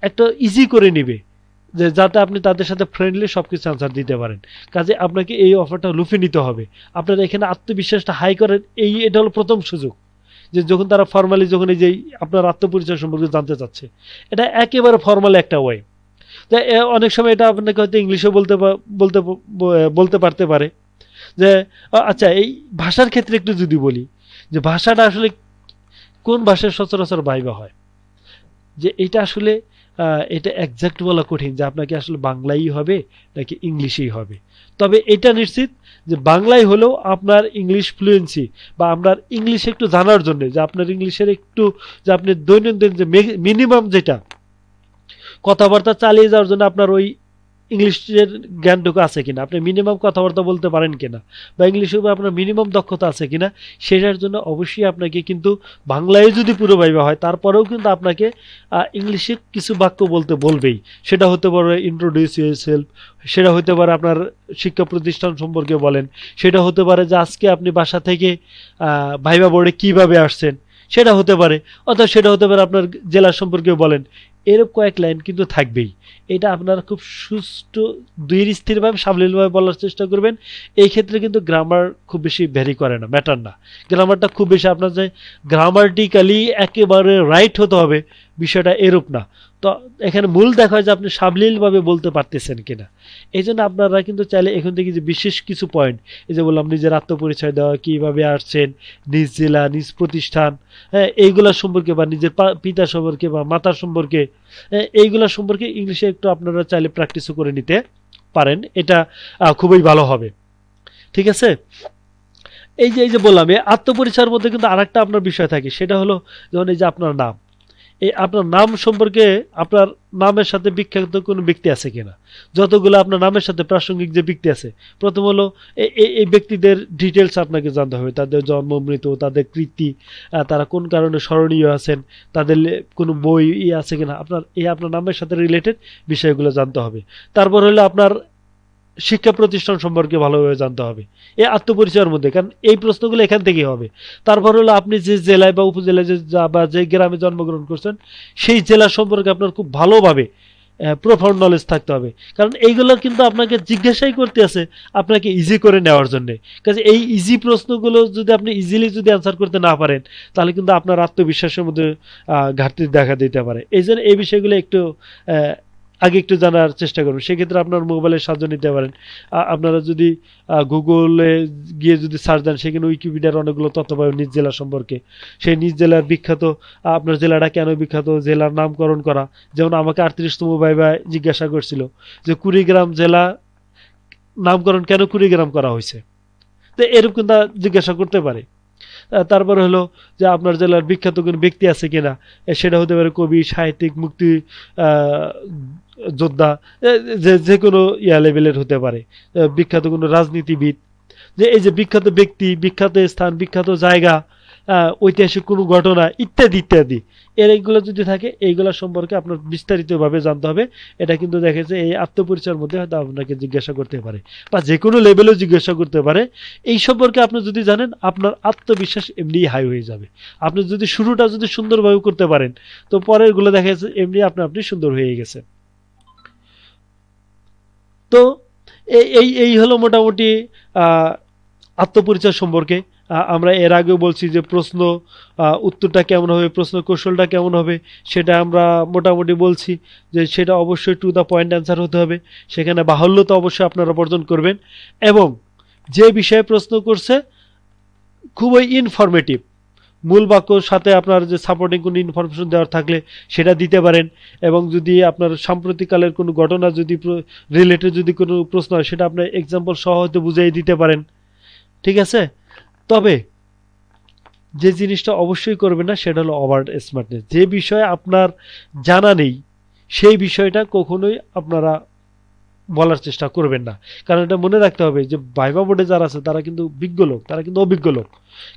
একটা ইজি করে নিবে, যে যাতে আপনি তাদের সাথে ফ্রেন্ডলি সবকিছু আনসার দিতে পারেন। কাজে আপনাকে এই অফারটা লুফে নিতে হবে, আপনার এখানে আত্মবিশ্বাসটা হাই করেন, এটা হলো প্রথম সুযোগ। যে যখন তারা ফর্মালি যখন এই যে আপনার আত্মপরিচয় সম্পর্কে জানতে চাচ্ছে, এটা একেবারে ফর্মাল একটা ওয়ে। অনেক সময় এটা আপনাকে হয়তো ইংলিশে বলতে পারতে পারে। যে আচ্ছা, এই ভাষার ক্ষেত্রে একটু যদি বলি, যে ভাষাটা আসলে কোন ভাষায় সচরাচর ভাইবা হয়, যে এটা আসলে এটা এক্সাক্ট বলা কঠিন যে আপনাকে আসলে বাংলাই হবে নাকি ইংলিশেই হবে। তবে এটা নিশ্চিত যে বাংলায় হলেও আপনার ইংলিশ ফ্লুয়েন্সি বা আপনার ইংলিশ একটু জানার জন্য, যে আপনার ইংলিশের একটু, যে আপনি দৈনন্দিন যে মিনিমাম যেটা কথাবার্তা চালিয়ে যাওয়ার জন্য আপনার ওই ইংলিশের জ্ঞানটুকু আছে কিনা, আপনি মিনিমাম কথাবার্তা বলতে পারেন কিনা, বা ইংলিশের উপর আপনার মিনিমাম দক্ষতা আছে কিনা, সেটার জন্য অবশ্যই আপনাকে কিন্তু বাংলায় যদি পুরো ভাইবা হয় তারপরেও কিন্তু আপনাকে ইংলিশে কিছু বাক্য বলতে বলবেই। সেটা হতে পারে ইন্ট্রোডিউস ইউরসেলফ, সেটা হতে পারে আপনার শিক্ষা প্রতিষ্ঠান সম্পর্কে বলেন, সেটা হতে পারে যে আজকে আপনি বাসা থেকে ভাইবা বোর্ডে কিভাবে আসছেন, সেটা হতে পারে, অথবা সেটা হতে পারে আপনার জেলা সম্পর্কে বলেন। এরকম কয়েক লাইন কিন্তু থাকবেই। এটা আপনারা খুব সুষ্ঠু ধীর স্থিরভাবে সাবলীলভাবে বলার চেষ্টা করবেন। এই ক্ষেত্রে কিন্তু গ্রামার খুব বেশি ভ্যারি করে না, ম্যাটার না। গ্রামারটা খুব বেশি আপনার যে গ্রামাটিক্যালি একেবারে রাইট হতে হবে বিষয়টা এরূপ না। তো এখানে মূল দেখা হয় যে আপনি সাবলীলভাবে বলতে পারতেছেন কিনা। এই জন্য আপনারা কিন্তু চাইলে এখান থেকে যে বিশেষ কিছু পয়েন্ট, এই যে বললাম নিজের আত্মপরিচয় দেওয়া, কীভাবে আসছেন, নিজ জেলা, নিজ প্রতিষ্ঠান, হ্যাঁ এইগুলা সম্পর্কে, বা নিজের পিতা সম্পর্কে বা মাতার সম্পর্কে, এইগুলা সম্পর্কে ইংলিশে একটু আপনারা চাইলে প্র্যাকটিসও করে নিতে পারেন, এটা খুবই ভালো হবে। ঠিক আছে। এই যে বললাম, এই আত্মপরিচয়ের মধ্যে কিন্তু আরেকটা আপনার বিষয় থাকে, সেটা হলো যেমন এই যে আপনার নাম, এই আপনার নাম সম্পর্কে, আপনার নামের সাথে বিখ্যাত কোনো ব্যক্তি আছে কিনা, যতগুলো আপনার নামের সাথে প্রাসঙ্গিক যে ব্যক্তি আছে, প্রথম হলো এই ব্যক্তিদের ডিটেলস আপনাকে জানতে হবে, তাদের জন্ম মৃত্যু, তাদের কীর্তি, তারা কোন কারণে স্মরণীয় আছেন, তাদের কোনো বই আছে কিনা, আপনার নামের সাথে রিলেটেড বিষয়গুলো জানতে হবে। তারপর হলো আপনার শিক্ষা প্রতিষ্ঠান সম্পর্কে ভালোভাবে জানতে হবে এই আত্মপরিচয়ের মধ্যে, কারণ এই প্রশ্নগুলো এখান থেকেই হবে। তারপর হলো আপনি যে জেলায় বা উপজেলায় বা যে গ্রামে জন্মগ্রহণ করছেন সেই জেলা সম্পর্কে আপনার খুব ভালোভাবে প্রফাউন্ড নলেজ থাকতে হবে, কারণ এইগুলো কিন্তু আপনাকে জিজ্ঞাসাই করতে আছে আপনাকে ইজি করে নেওয়ার জন্য। কাজে এই ইজি প্রশ্নগুলো যদি আপনি ইজিলি যদি অ্যান্সার করতে না পারেন, তাহলে কিন্তু আপনার আত্মবিশ্বাসের মধ্যে ঘাটতি দেখা দিতে পারে। এই জন্য এই বিষয়গুলো একটু আগে একটু জানার চেষ্টা করুন। সেক্ষেত্রে আপনার মোবাইলের সাহায্য নিতে পারেন। আপনারা যদি গুগলে গিয়ে যদি সার্চ দেন, সেখানে উইকিপিডিয়ার অনেকগুলো তথ্য পাবেন নিজ জেলা সম্পর্কে। সেই নিজ জেলার বিখ্যাত, আপনার জেলাটা কেন বিখ্যাত, জেলার নামকরণ করা। যেমন আমাকে 38তম ভাইবা জিজ্ঞাসা করছিল যে কুড়িগ্রাম জেলা নামকরণ কেন কুড়িগ্রাম করা হয়েছে, তো এরকম কিন্তু জিজ্ঞাসা করতে পারে। তারপরে হলো যে আপনার জেলার বিখ্যাত কোনো ব্যক্তি আছে কিনা, সেটা হতে পারে কবি, সাহিত্যিক, মুক্তি যোদ্ধা, যে কোনো লেভেলের হতে পারে, বিখ্যাত কোনো রাজনীতিবিদ। যে এই যে বিখ্যাত ব্যক্তি, বিখ্যাত স্থান, বিখ্যাত জায়গা, ঐতিহাসিক কোনো ঘটনা ইত্যাদি ইত্যাদি, এইগুলো যদি থাকে, এইগুলো সম্পর্কে আপনার বিস্তারিতভাবে জানতে হবে। এটা কিন্তু দেখা যাচ্ছে এই আত্মপরিচয়ের মধ্যে হয়তো আপনাকে জিজ্ঞাসা করতে পারে, বা যে কোনো লেভেলেও জিজ্ঞাসা করতে পারে। এই সম্পর্কে আপনি যদি জানেন, আপনার আত্মবিশ্বাস এমনি হাই হয়ে যাবে। আপনি যদি শুরুটা যদি সুন্দরভাবে করতে পারেন, তো পরেরগুলো দেখা যাচ্ছে এমনি আপনি সুন্দর হয়ে গেছে। তো এই হলো মোটামুটি আত্মপরিচয় সম্পর্কে। আমরা এর আগেও বলছি যে প্রশ্ন উত্তরটা কেমন হবে, প্রশ্ন কৌশলটা কেমন হবে, সেটা আমরা মোটামুটি বলছি যে সেটা অবশ্যই টু দ্য পয়েন্ট অ্যান্সার হতে হবে। সেখানে বাহুল্যতা অবশ্যই আপনারা বর্জন করবেন, এবং যে বিষয়ে প্রশ্ন করছে খুবই ইনফরমেটিভ, মূল বাক্যর সাথে আপনার যে সাপোর্টিং কোনো ইনফরমেশন দেওয়ার থাকলে সেটা দিতে পারেন। এবং যদি আপনার সাম্প্রতিককালের কোনো ঘটনা যদি রিলেটেড যদি কোনো প্রশ্ন হয়, সেটা আপনার এক্সাম্পল সহ হয়তো বুঝিয়ে দিতে পারেন। ঠিক আছে? তবে যে জিনিসটা অবশ্যই করবেন না, সেটা হলো ওভার স্মার্টনেস। যে বিষয়ে আপনার জানা নেই, সেই বিষয়টা কখনোই আপনারা বলার চেষ্টা করবেন না। কারণ এটা মনে রাখতে হবে যে ভাইবা বোর্ডে যারা আছে তারা কিন্তু বিজ্ঞ লোক, তারা কিন্তু অভিজ্ঞ লোক।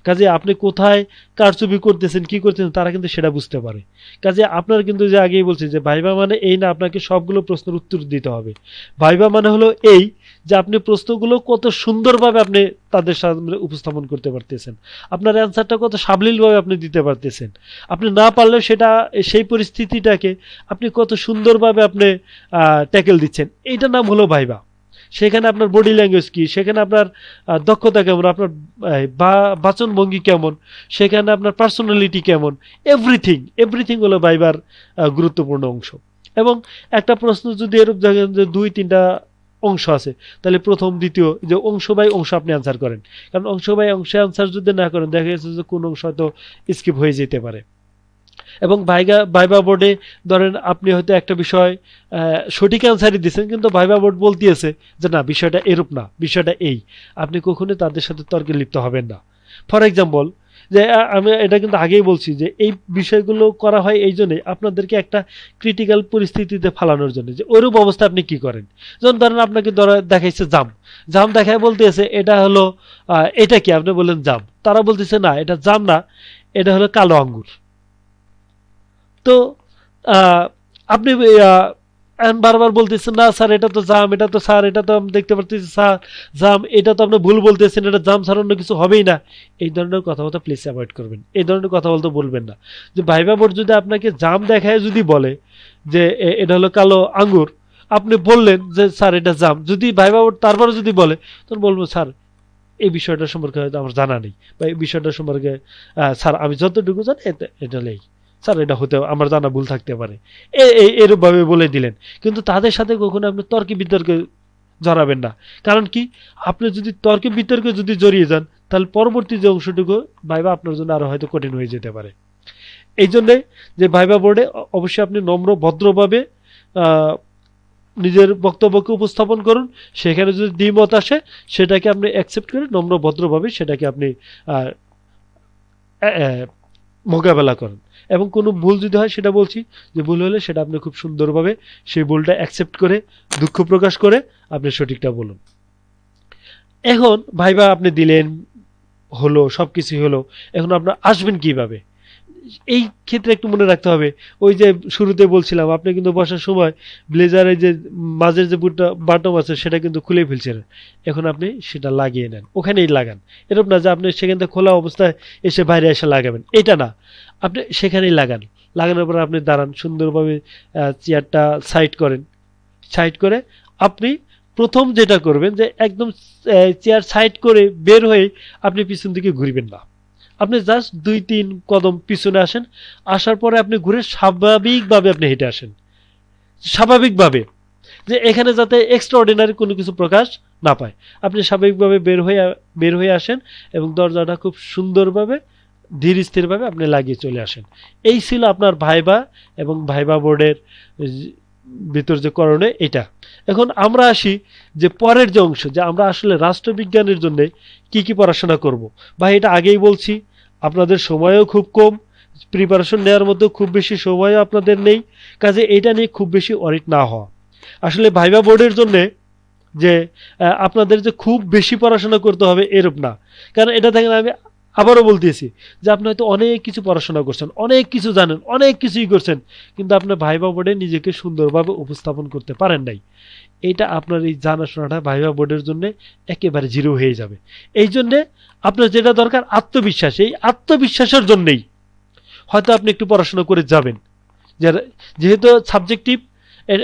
কাজে আপনি কোথায় কারচুপি করতেছেন, কি করতেছেন, তারা কিন্তু সেটা বুঝতে পারে। কাজে আপনার কিন্তু যে আগেই বলছি যে ভাইবা মানে এই না আপনাকে সবগুলো প্রশ্নের উত্তর দিতে হবে। ভাইবা মানে হলো এই যে আপনি প্রশ্নগুলো কত সুন্দরভাবে আপনি তাদের সামনে উপস্থাপন করতে পারতেছেন, আপনার অ্যান্সারটা কত সাবলীলভাবে আপনি দিতে পারতেছেন। আপনি না পারলেও সেটা, সেই পরিস্থিতিটাকে আপনি কত সুন্দরভাবে আপনি ট্যাকেল দিচ্ছেন, এইটার নাম হলো ভাইবা। সেখানে আপনার বডি ল্যাঙ্গুয়েজ কি, সেখানে আপনার দক্ষতা কেমন, আপনার বাচনভঙ্গি কেমন, সেখানে আপনার পার্সোনালিটি কেমন, এভরিথিং হলো ভাইবার গুরুত্বপূর্ণ অংশ। এবং একটা প্রশ্ন যদি এরূপ দেখেন যে 2-3টা অংশ আছে, তাহলে প্রথম দ্বিতীয় যে অংশ বাই অংশ আপনি অ্যান্সার করেন। কারণ অংশ বাই অংশে অ্যান্সার যদি না করেন, দেখা যাচ্ছে যে কোন অংশ হয়তো স্কিপ হয়ে যেতে পারে। এবং ভাইবা বোর্ডে ধরেন আপনি হয়তো একটা বিষয় সঠিক অ্যান্সারই দিচ্ছেন, কিন্তু ভাইবা বোর্ড বলতেছে যে না, বিষয়টা এরূপ না, বিষয়টা এই। আপনি কখনোই তাদের সাথে তর্কে লিপ্ত হবেন না। ফর এক্সাম্পল, যে আমি এটা কিন্তু আগেই বলছি যে এই বিষয়গুলো করা হয় এই জন্যই আপনাদেরকে একটা ক্রিটিক্যাল পরিস্থিতিতে ফালানোর জন্য, যে ওইরূপ অবস্থা আপনি কি করেন। যেমন ধরেন আপনাকে দেখাইছে জাম দেখায় বলতেছে এটা হলো এটা কি, আপনি বললেন জাম, তারা বলতেছে না এটা জাম না, এটা হলো কালো আঙ্গুর। তো আপনি বারবার বলতেছেন না স্যার এটা তো জাম, এটা তো স্যার এটা তো আমি দেখতে পারতেছি স্যার জাম, এটা তো আপনি ভুল বলতেছেন, এটা জাম ছাড়া অন্য কিছু হবেই না। এই ধরনের কথাবার্তা প্লিজ অ্যাভয়েড করবেন, এই ধরনের কথা বলতে বলবেন না। যে ভাইবা বোর্ড যদি আপনাকে জাম দেখায় যদি বলে যে এটা হলো কালো আঙ্গুর, আপনি বললেন যে স্যার এটা জাম, যদি ভাইবা বোর্ড তারপরে যদি বলে, তখন বলবো স্যার এই বিষয়টা সম্পর্কে হয়তো আমার জানা নেই, বা এই বিষয়টা সম্পর্কে স্যার আমি যতটুকু জানি এটা নেই স্যার, এটা হতে আমার জানা ভুল থাকতে পারে, এরূপভাবে বলে দিলেন। কিন্তু তাদের সাথে কখনো আপনি তর্কে বিতর্কে জড়াবেন না। কারণ কি, আপনি যদি তর্কে বিতর্কে যদি জড়িয়ে যান, তাহলে পরবর্তী যে অংশটুকু ভাইবা আপনার জন্য আরো হয়তো কঠিন হয়ে যেতে পারে। এই জন্যে যে ভাইবা বোর্ডে অবশ্যই আপনি নম্র ভদ্রভাবে নিজের বক্তব্যকে উপস্থাপন করুন। সেখানে যদি দ্বিমত আসে, সেটাকে আপনি অ্যাকসেপ্ট করে নম্র ভদ্রভাবে সেটাকে আপনি মোকাবেলা করেন। এবং কোনো ভুল যদি হয়, সেটা বলছি যে ভুল হলে সেটা আপনি খুব সুন্দরভাবে সেই ভুলটা অ্যাকসেপ্ট করে দুঃখ প্রকাশ করে আপনি সঠিকটা বলুন। এখন ভাইবা আপনি দিলেন, হলো, সব কিছুই হলো, এখন আপনার আসবেন কিভাবে, এই ক্ষেত্রে একটু মনে রাখতে হবে। ওই যে শুরুতে বলছিলাম, আপনি কিন্তু বসার সময় ব্লেজারের যে মাঝের যে বাটম আছে সেটা কিন্তু খুলে ফেলছিলেন, এখন আপনি সেটা লাগিয়ে নেন, ওখানেই লাগান। এরকম না যে আপনি সেখান থেকে খোলা অবস্থায় এসে বাইরে এসে লাগাবেন, এটা না। আপনি সেখানেই লাগানোর পর আপনি দাঁড়ান সুন্দরভাবে, চেয়ারটা সাইড করেন, সাইড করে আপনি প্রথম যেটা করবেন যে একদম চেয়ার সাইড করে বের হয়ে আপনি পিছন দিকে ঘুরবেন না, আপনি জাস্ট 2-3 কদম পিছনে আসেন, আসার পরে আপনি ঘুরে স্বাভাবিকভাবে আপনি হেঁটে আসেন, স্বাভাবিকভাবে, যে এখানে যাতে এক্সট্রাঅর্ডিনারি কোনো কিছু প্রকাশ না পায়। আপনি স্বাভাবিকভাবে বের হয়ে আসেন এবং দরজাটা খুব সুন্দরভাবে ধীর স্থিরভাবে আপনি লাগিয়ে চলে আসেন। এই ছিল আপনার ভাইবা এবং ভাইবা বোর্ডের ভিতর যে করণে এটা। এখন আমরা আসি যে পরের যে অংশ, যে আমরা আসলে রাষ্ট্রবিজ্ঞানের জন্য কি কি পড়াশোনা করব। ভাই এটা আগেই বলছি, আপনাদের সময়ও খুব কম, প্রিপারেশন নেওয়ার মধ্যে খুব বেশি সময়ও আপনাদের নেই, কাজে এটা নিয়ে খুব বেশি অরিট না হওয়া। আসলে ভাইবা বোর্ডের জন্য যে আপনাদের যে খুব বেশি পড়াশোনা করতে হবে এরূপ না, কারণ এটা দেখেন আমি আবারও বলতেছি যে আপনি হয়তো অনেক কিছু পড়াশোনা করছেন, অনেক কিছু জানেন, অনেক কিছুই করছেন, কিন্তু আপনার ভাইবা বোর্ডে নিজেকে সুন্দরভাবে উপস্থাপন করতে পারেন নাই। এইটা আপনার এই জানাশোনাটা ভাইবা বোর্ডের জন্য একেবারে জিরো হয়ে যাবে। এই জন্যে আপনার যেটা দরকার আত্মবিশ্বাস, এই আত্মবিশ্বাসের জন্যেই হয়তো আপনি একটু পড়াশোনা করে যাবেন। যেহেতু সাবজেক্টিভ,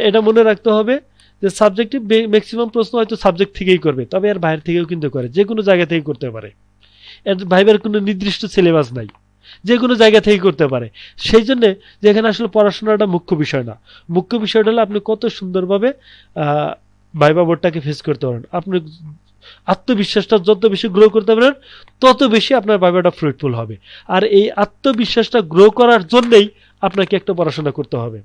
এটা মনে রাখতে হবে যে সাবজেক্টিভ ম্যাক্সিমাম প্রশ্ন হয়তো সাবজেক্ট থেকেই করবে, তবে এর বাইরে থেকেও কিন্তু করে, যে কোনো জায়গা থেকে করতে পারে, এর ভাইবার কোনো নির্দিষ্ট সিলেবাস নাই, যে কোনো জায়গা থেকে করতে পারে। সেই জন্যে যেখানে আসলে পড়াশোনাটা মুখ্য বিষয় না, মুখ্য বিষয়টা হলো আপনি কত সুন্দরভাবে ভাইবা বোর্ডটাকে ফেস করতে পারেন। আপনি আত্মবিশ্বাসটা যত বেশি গ্রো করতে পারেন তত বেশি আপনার ভাইবাটা ফ্রুটফুল হবে। আর এই আত্মবিশ্বাসটা গ্রো করার জন্যই আপনাকে একটা পড়াশোনা করতে হবে।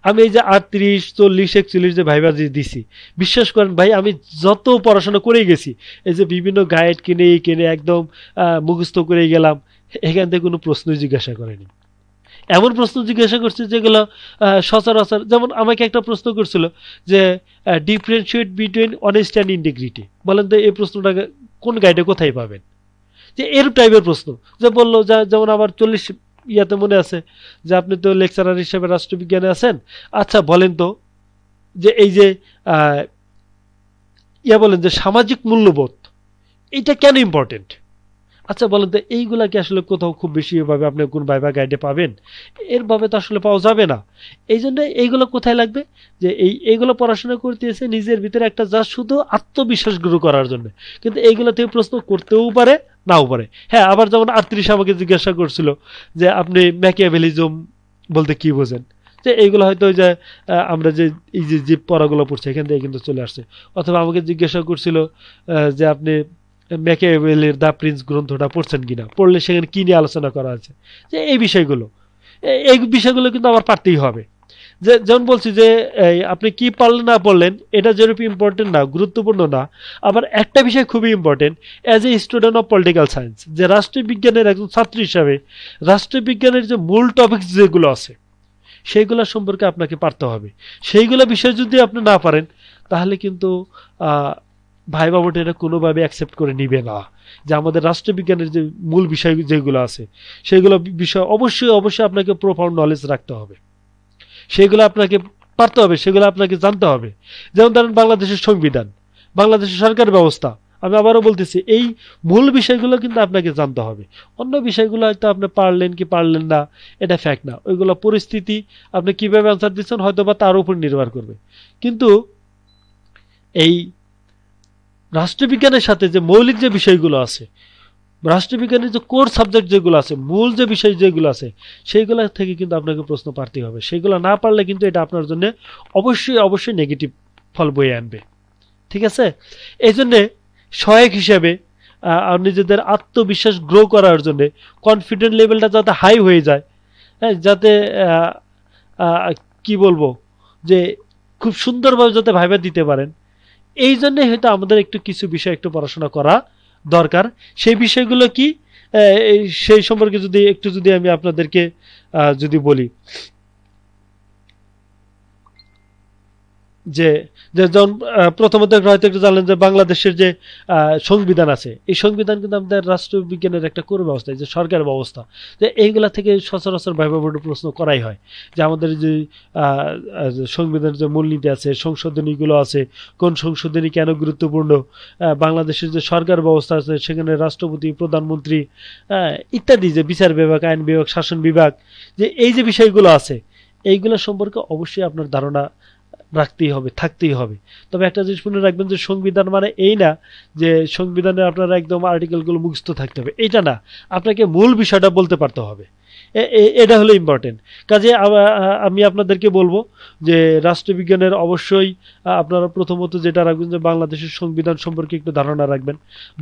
আমি এই যে 38, 40, 41 যে ভাইবা যে দিছি, বিশ্বাস করেন ভাই আমি যত পড়াশোনা করেই গেছি, এই যে বিভিন্ন গাইড কিনে একদম মুখস্থ করে গেলাম, এখান থেকে কোনো প্রশ্নই জিজ্ঞাসা করেনি। এমন প্রশ্ন জিজ্ঞাসা করছে যেগুলো সচরাচর, যেমন আমাকে একটা প্রশ্ন করছিল যে differentiate between honesty and integrity, বলেন তো এই প্রশ্নটা কোন গাইডে কোথায় পাবেন, যে এরূপ টাইপের প্রশ্ন। যে বললো যেমন আমার 40 ইয়াতে মনে আছে যে আপনি তো লেকচারার হিসেবে রাষ্ট্রবিজ্ঞানে আছেন, আচ্ছা বলেন তো যে এই যে বলেন যে সামাজিক মূল্যবোধ এটা কেন ইম্পর্টেন্ট, আচ্ছা বলেন তো এইগুলা কি আসলে কোথাও খুব বেশি ভাবে আপনি কোন ভাইবা গাইডে পাবেন, এর ভাবে তো আসলে পাওয়া যাবে না। এই জন্য এইগুলো কোথায় লাগবে, যে এইগুলো পড়াশোনা করতে এসে নিজের ভিতরে একটা যা শুধু আত্মবিশ্বাস গ্রো করার জন্য, কিন্তু এইগুলো থেকে প্রশ্ন করতেও পারে নাও পারে। হ্যাঁ, আবার যেমন 38 আমাকে জিজ্ঞাসা করছিল যে আপনি ম্যাকিয়াভেলিজম বলতে কি বোঝেন, যে এইগুলো হয়তো ওই যে আমরা যে এই যে পড়াগুলো পড়ছি এখান থেকে কিন্তু চলে আসছে। অথবা আমাকে জিজ্ঞাসা করছিল যে আপনি ম্যাকিয়াভেলির দ্য প্রিন্স গ্রন্থটা পড়ছেন কিনা, পড়লে সেখানে কি নিয়ে আলোচনা করা আছে, যে এই বিষয়গুলো কিন্তু আমার পারতেই হবে। যেমন বলছি যে আপনি কি পারলেন না পড়লেন এটা যেরূপ ইম্পর্টেন্ট না, গুরুত্বপূর্ণ না। আবার একটা বিষয় খুবই important, as a student of political science, যে রাষ্ট্রবিজ্ঞানের একজন ছাত্র হিসাবে রাষ্ট্রবিজ্ঞানের যে মূল টপিকস যেগুলো আছে সেইগুলো সম্পর্কে আপনাকে পারতে হবে। সেইগুলো বিষয় যদি আপনি না পারেন তাহলে কিন্তু ভাইবা বোর্ড এটা কোনোভাবে অ্যাকসেপ্ট করে নিবে না, যে আমাদের রাষ্ট্রবিজ্ঞানের যে মূল বিষয় যেগুলো আছে সেইগুলো বিষয় অবশ্যই আপনাকে প্রোফাউন্ড নলেজ রাখতে হবে, সেগুলো আপনাকে পারতে হবে, সেগুলো আপনাকে জানতে হবে। যেমন ধরেন বাংলাদেশের সংবিধান, বাংলাদেশের সরকার ব্যবস্থা, আমি আবারও বলতেছি এই মূল বিষয়গুলো কিন্তু আপনাকে জানতে হবে। অন্য বিষয়গুলো হয়তো আপনি পারলেন কি পারলেন না এটা ফ্যাক্ট না, ওইগুলো পরিস্থিতি, আপনি কিভাবে আনসার দিচ্ছেন হয়তো বা তার উপর নির্ভর করবে। কিন্তু এই রাষ্ট্রবিজ্ঞানের সাথে যে মৌলিক যে বিষয়গুলো আছে, রাষ্ট্রবিজ্ঞানের যে কোর সাবজেক্ট যেগুলো আছে, মূল যে বিষয় যেগুলো আছে সেইগুলো থেকে কিন্তু আপনাকে প্রশ্ন পারতেই হবে। সেইগুলো না পারলে কিন্তু এটা আপনার জন্য অবশ্যই নেগেটিভ ফল বয়ে আনবে। ঠিক আছে, এই জন্যে সহায়ক হিসেবে নিজেদের আত্মবিশ্বাস গ্রো করার জন্য কনফিডেন্ট লেভেলটা যাতে হাই হয়ে যায়, হ্যাঁ, যাতে কি বলবো যে খুব সুন্দরভাবে যাতে ভাইবা দিতে পারেন, এই জন্যই হয়তো আমাদের কিছু বিষয় একটু পড়াশোনা করা দরকার। সেই বিষয়গুলো কি সেই সম্পর্কে যদি আমি আপনাদেরকে যদি বলি, যে যে যখন প্রথমত হয়তো একটু জানলেন যে বাংলাদেশের যে সংবিধান আছে, এই সংবিধান কিন্তু আমাদের রাষ্ট্রবিজ্ঞানের একটা কোর ব্যবস্থা, যে সরকার ব্যবস্থা, যে এইগুলা থেকে সচরাচর ভাইবা বোর্ডে প্রশ্ন করাই হয় যে আমাদের যে সংবিধানের যে মূলনীতি আছে, সংশোধনীগুলো আছে, কোন সংশোধনী কেন গুরুত্বপূর্ণ, বাংলাদেশের যে সরকার ব্যবস্থা আছে সেখানে রাষ্ট্রপতি, প্রধানমন্ত্রী ইত্যাদি, যে বিচার বিভাগ, আইন বিভাগ, শাসন বিভাগ, যে এই যে বিষয়গুলো আছে, এইগুলো সম্পর্কে অবশ্যই আপনার ধারণা রাখতেই হবে, থাকতেই হবে। তবে একটা জিনিস মনে রাখবেন যে সংবিধান মানে এই না যে সংবিধানে আপনার একদম আর্টিকেলগুলো মুখস্থ থাকতে হবে, এটা না, আপনাকে মূল বিষয়টা বলতে পারতে হবে। এটা হলো ইম্পর্টেন্ট। কাজে আমি আপনাদেরকে বলবো যে রাষ্ট্রবিজ্ঞানের অবশ্যই আপনারা প্রথমত যেটা রাখবেন যে বাংলাদেশের সংবিধান সম্পর্কে একটু ধারণা রাখবেন,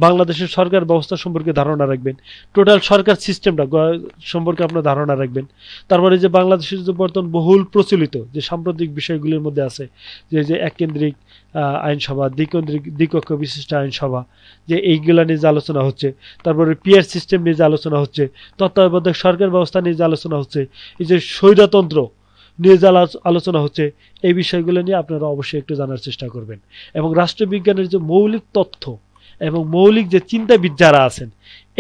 বাংলাদেশের সরকার ব্যবস্থা সম্পর্কে ধারণা রাখবেন, টোটাল সরকার সিস্টেমটা সম্পর্কে আপনার ধারণা রাখবেন। তারপরে যে বাংলাদেশের যে বর্তমান বহুল প্রচলিত যে সাম্প্রতিক বিষয়গুলির মধ্যে আছে, যে এককেন্দ্রিক আইনসভা, দ্বিকক্ষ বিশিষ্ট আইনসভা, যে এইগুলা নিয়ে যে আলোচনা হচ্ছে, তারপরে পিয়ার সিস্টেম নিয়ে যে আলোচনা হচ্ছে, তত্ত্বাবধায়ক সরকার ব্যবস্থা নিয়ে যে আলোচনা হচ্ছে, এই যে স্বৈরতন্ত্র নিয়ে যে আলোচনা হচ্ছে, এই বিষয়গুলো নিয়ে আপনারা অবশ্যই একটু জানার চেষ্টা করবেন। এবং রাষ্ট্রবিজ্ঞানের যে মৌলিক তথ্য এবং মৌলিক যে চিন্তাবিদ যারা আছেন,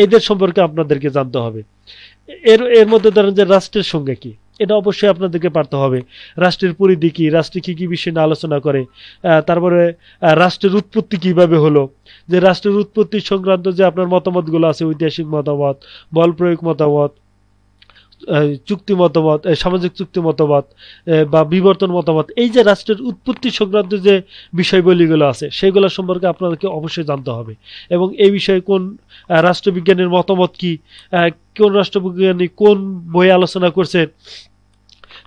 এদের সম্পর্কে আপনাদেরকে জানতে হবে। এর মধ্যে ধরেন যে রাষ্ট্রের সঙ্গে কি, এটা অবশ্যই আপনাদেরকে পারতে হবে। রাষ্ট্রের পরিধি কি, রাষ্ট্রে কি কি বিষয় নিয়ে আলোচনা করে, তারপরে রাষ্ট্রের উৎপত্তি কিভাবে হলো, যে রাষ্ট্রের উৎপত্তি সংক্রান্ত যে আপনার মতামতগুলো আছে, ঐতিহাসিক মতামত, বল প্রয়োগ মতামত, চুক্তি মতামত, সামাজিক চুক্তি মতামত বা বিবর্তন মতামত, এই যে রাষ্ট্রের উৎপত্তি সংক্রান্ত যে বিষয়বলিগুলো আছে সেগুলো সম্পর্কে আপনাদেরকে অবশ্যই জানতে হবে। এবং এই বিষয়ে কোন রাষ্ট্রবিজ্ঞানের মতামত কি, কোন রাষ্ট্রবিজ্ঞানী কোন বই আলোচনা করছে,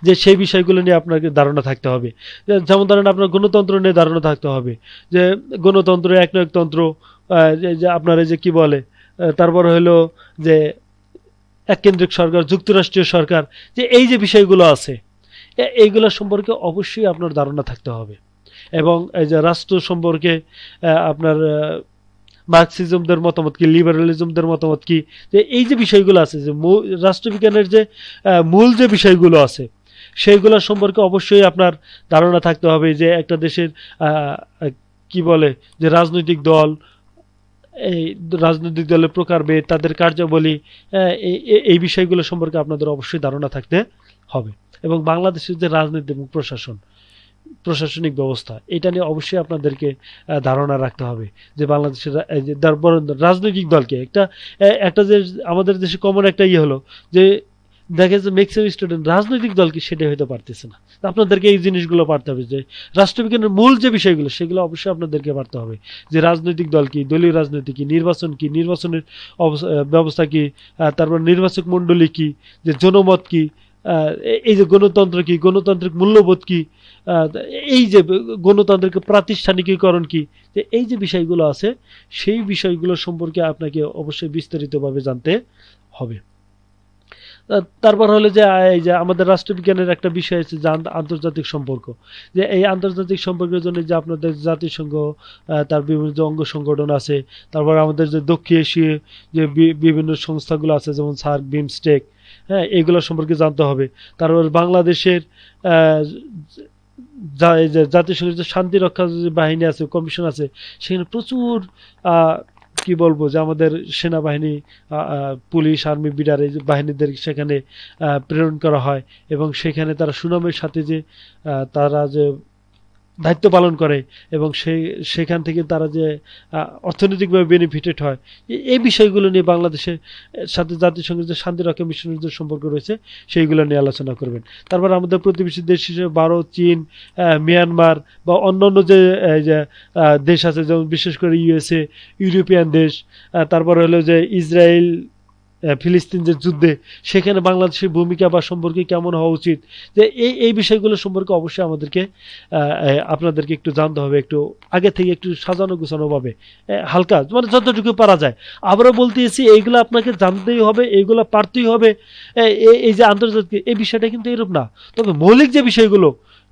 যে সেই বিষয়গুলো নিয়ে আপনাকে ধারণা থাকতে হবে। যেমন ধরেন আপনার গণতন্ত্র নিয়ে ধারণা থাকতে হবে, যে গণতন্ত্র, একনায়কতন্ত্র, যে আপনার এই যে কি বলে, তারপর হলো যে এককেন্দ্রিক সরকার, যুক্তরাষ্ট্রীয় সরকার, যে এই যে বিষয়গুলো আছে এইগুলো সম্পর্কে অবশ্যই আপনার ধারণা থাকতে হবে। এবং এই যে রাষ্ট্র সম্পর্কে আপনার মার্কসিজমদের মতামত কি, লিবারালিজমদের মতামত কি, যে এই যে বিষয়গুলো আছে, যে রাষ্ট্রবিজ্ঞানের যে মূল যে বিষয়গুলো আছে সেইগুলো সম্পর্কে অবশ্যই আপনার ধারণা থাকতে হবে। যে একটা দেশের কি বলে, যে রাজনৈতিক দল, এই রাজনৈতিক দলের প্রকারভেদ, তাদের কার্যাবলী, এই বিষয়গুলো সম্পর্কে আপনাদের অবশ্যই ধারণা থাকতে হবে। এবং বাংলাদেশের যে রাজনীতি এবং প্রশাসনিক ব্যবস্থা, এটা নিয়ে অবশ্যই আপনাদেরকে ধারণা রাখতে হবে। যে বাংলাদেশের রাজনৈতিক দলকে একটা যে আমাদের দেশে কমন একটা হলো যে দেখে যে ম্যাক্সিমাম স্টুডেন্ট রাজনৈতিক দল কি সেটা হইতে পারতেছে না। আপনাদেরকে এই জিনিসগুলো পারতে হবে, যে রাষ্ট্রবিজ্ঞানের মূল যে বিষয়গুলো সেগুলো অবশ্যই আপনাদেরকে পারতে হবে। যে রাজনৈতিক দল কি, দলীয় রাজনীতি কি, নির্বাচন কি, নির্বাচনের ব্যবস্থা কি, তারপর নির্বাচক মণ্ডলী কি, যে জনমত কি, এই যে গণতন্ত্র কি, গণতান্ত্রিক মূল্যবোধ কি, এই যে গণতান্ত্রিক প্রাতিষ্ঠানিকীকরণ কি, যে এই যে বিষয়গুলো আছে সেই বিষয়গুলো সম্পর্কে আপনাকে অবশ্যই বিস্তারিতভাবে জানতে হবে। তারপর হলো যে এই যে আমাদের রাষ্ট্রবিজ্ঞানের একটা বিষয় আছে যে আন্তর্জাতিক সম্পর্ক, যে এই আন্তর্জাতিক সম্পর্কের জন্য যে আপনাদের জাতিসংঘ, তার বিভিন্ন যে অঙ্গ সংগঠন আছে, তারপর আমাদের যে দক্ষিণ এশীয় যে বিভিন্ন সংস্থাগুলো আছে যেমন সার্ক, বিমস্টেক, হ্যাঁ, এইগুলো সম্পর্কে জানতে হবে। তারপর বাংলাদেশের জাতিসংঘের যে শান্তি রক্ষা যে বাহিনী আছে, কমিশন আছে, সেখানে প্রচুর কি বলবো, যে আমাদের সেনাবাহিনী, পুলিশ, আর্মি, বিডার এই বাহিনীদের সেখানে প্রেরণ করা হয় এবং সেখানে তারা সুনামের সাথে যে তারা যে দায়িত্ব পালন করে এবং সেখান থেকে তারা যে অর্থনৈতিকভাবে বেনিফিটেড হয়, এই বিষয়গুলো নিয়ে বাংলাদেশের সাথে জাতিসংঘের যে শান্তিরক্ষা মিশনের যে সম্পর্ক রয়েছে সেইগুলো নিয়ে আলোচনা করবেন। তারপর আমাদের প্রতিবেশী দেশ হিসেবে ভারত, চীন, মিয়ানমার বা অন্যান্য যে দেশ আছে, যেমন বিশেষ করে ইউএসএ, ইউরোপিয়ান দেশ, তারপর হলো যে ইসরায়েল ফিলিস্তিন যে যুদ্ধে সেখানে বাংলাদেশের ভূমিকা বা সম্পর্কে কেমন হওয়া উচিত, যে এই বিষয়গুলো সম্পর্কে অবশ্যই আমাদেরকে আপনাদেরকে একটু জানতে হবে, একটু আগে থেকে একটু সাজানো গোছানোভাবে, হালকা মানে যতটুকু পারা যায়। আবারও বলতেছি, এইগুলো আপনাকে জানতেই হবে, এইগুলো পারতেই হবে। এই যে আন্তর্জাতিক এই বিষয়টা কিন্তু এরকম না, তবে মৌলিক যে বিষয়গুলো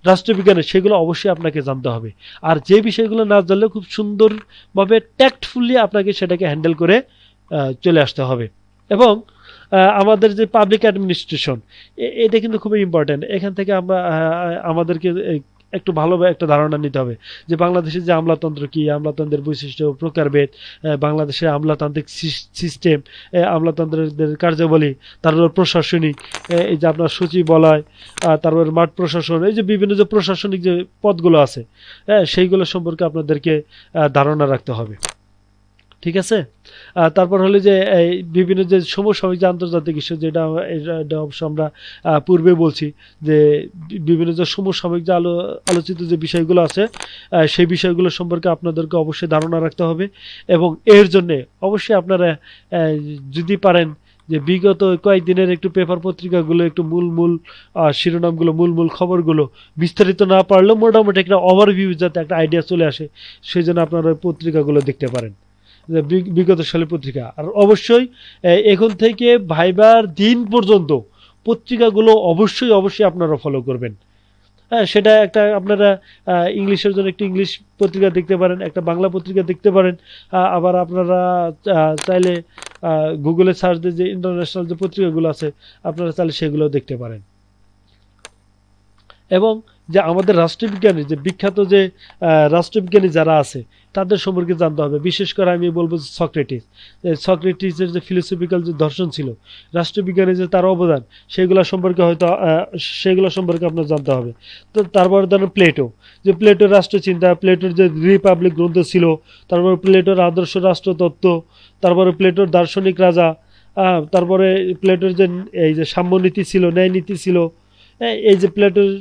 রাষ্ট্রবিজ্ঞানের সেগুলো অবশ্যই আপনাকে জানতে হবে। আর যে বিষয়গুলো না জানলে খুব সুন্দরভাবে ট্যাক্টফুলি আপনাকে সেটাকে হ্যান্ডেল করে চলে আসতে হবে। এবং আমাদের যে পাবলিক অ্যাডমিনিস্ট্রেশন, এটা কিন্তু খুবই ইম্পর্টেন্ট। এখান থেকে আমরা আমাদেরকে একটু ভালোভাবে একটা ধারণা নিতে হবে যে বাংলাদেশের যে আমলাতন্ত্র কি, আমলাতন্ত্রের বৈশিষ্ট্য, প্রকারভেদ, বাংলাদেশের আমলাতান্ত্রিক সিস্টেম, আমলাতন্ত্রের কার্যাবলী, তারপর প্রশাসনিক, এই যে আপনার সচিবালয়, তারপর মাঠ প্রশাসন, এই যে বিভিন্ন যে প্রশাসনিক যে পদগুলো আছে, সেইগুলো সম্পর্কে আপনাদেরকে ধারণা রাখতে হবে। ঠিক আছে। তারপর হলো যে এই বিভিন্ন যে সমসাময়িক যে আন্তর্জাতিক ইস্যু, যেটা অবশ্য আমরা পূর্বে বলছি যে বিভিন্ন যে সমসাময়িক যে আলোচিত যে বিষয়গুলো আছে, সেই বিষয়গুলো সম্পর্কে আপনাদেরকে অবশ্যই ধারণা রাখতে হবে। এবং এর জন্যে অবশ্যই আপনারা যদি পারেন যে বিগত কয়েকদিনের একটু পেপার পত্রিকাগুলো একটু মূল শিরোনামগুলো, মূল খবরগুলো বিস্তারিত না পারলেও মোটামুটি একটা ওভারভিউ যাতে একটা আইডিয়া চলে আসে, সেই জন্য আপনারা ওই পত্রিকাগুলো দেখতে পারেন, বিগত সালের পত্রিকা। আর অবশ্যই এখন থেকে ভাইবার দিন পর্যন্ত পত্রিকাগুলো অবশ্যই আপনারা ফলো করবেন। হ্যাঁ, সেটা একটা আপনারা ইংলিশের জন্য একটু ইংলিশ পত্রিকা দেখতে পারেন, একটা বাংলা পত্রিকা দেখতে পারেন, আবার আপনারা চাইলে গুগলে সার্চ দিয়ে যে ইন্টারন্যাশনাল যে পত্রিকাগুলো আছে আপনারা চাইলে সেগুলো দেখতে পারেন। এবং যে আমাদের রাষ্ট্রবিজ্ঞানী যে বিখ্যাত যে রাষ্ট্রবিজ্ঞানী যারা আছে তাদের সম্পর্কে জানতে হবে। বিশেষ করে আমি বলবো সক্রেটিসের যে ফিলোসফিক্যাল যে দর্শন ছিল, রাষ্ট্রবিজ্ঞানে যে তার অবদান, সেগুলো সম্পর্কে আপনার জানতে হবে। তো তারপরে ধরেন প্লেটোর রাষ্ট্রচিন্তা, প্লেটোর যে রিপাবলিক গ্রন্থ ছিল, তারপরে প্লেটোর আদর্শ রাষ্ট্রতত্ত্ব, তারপরে প্লেটোর দার্শনিক রাজা, তারপরে প্লেটোর যে এই যে সাম্যনীতি ছিল, ন্যায় নীতি ছিল, এই যে প্লেটোর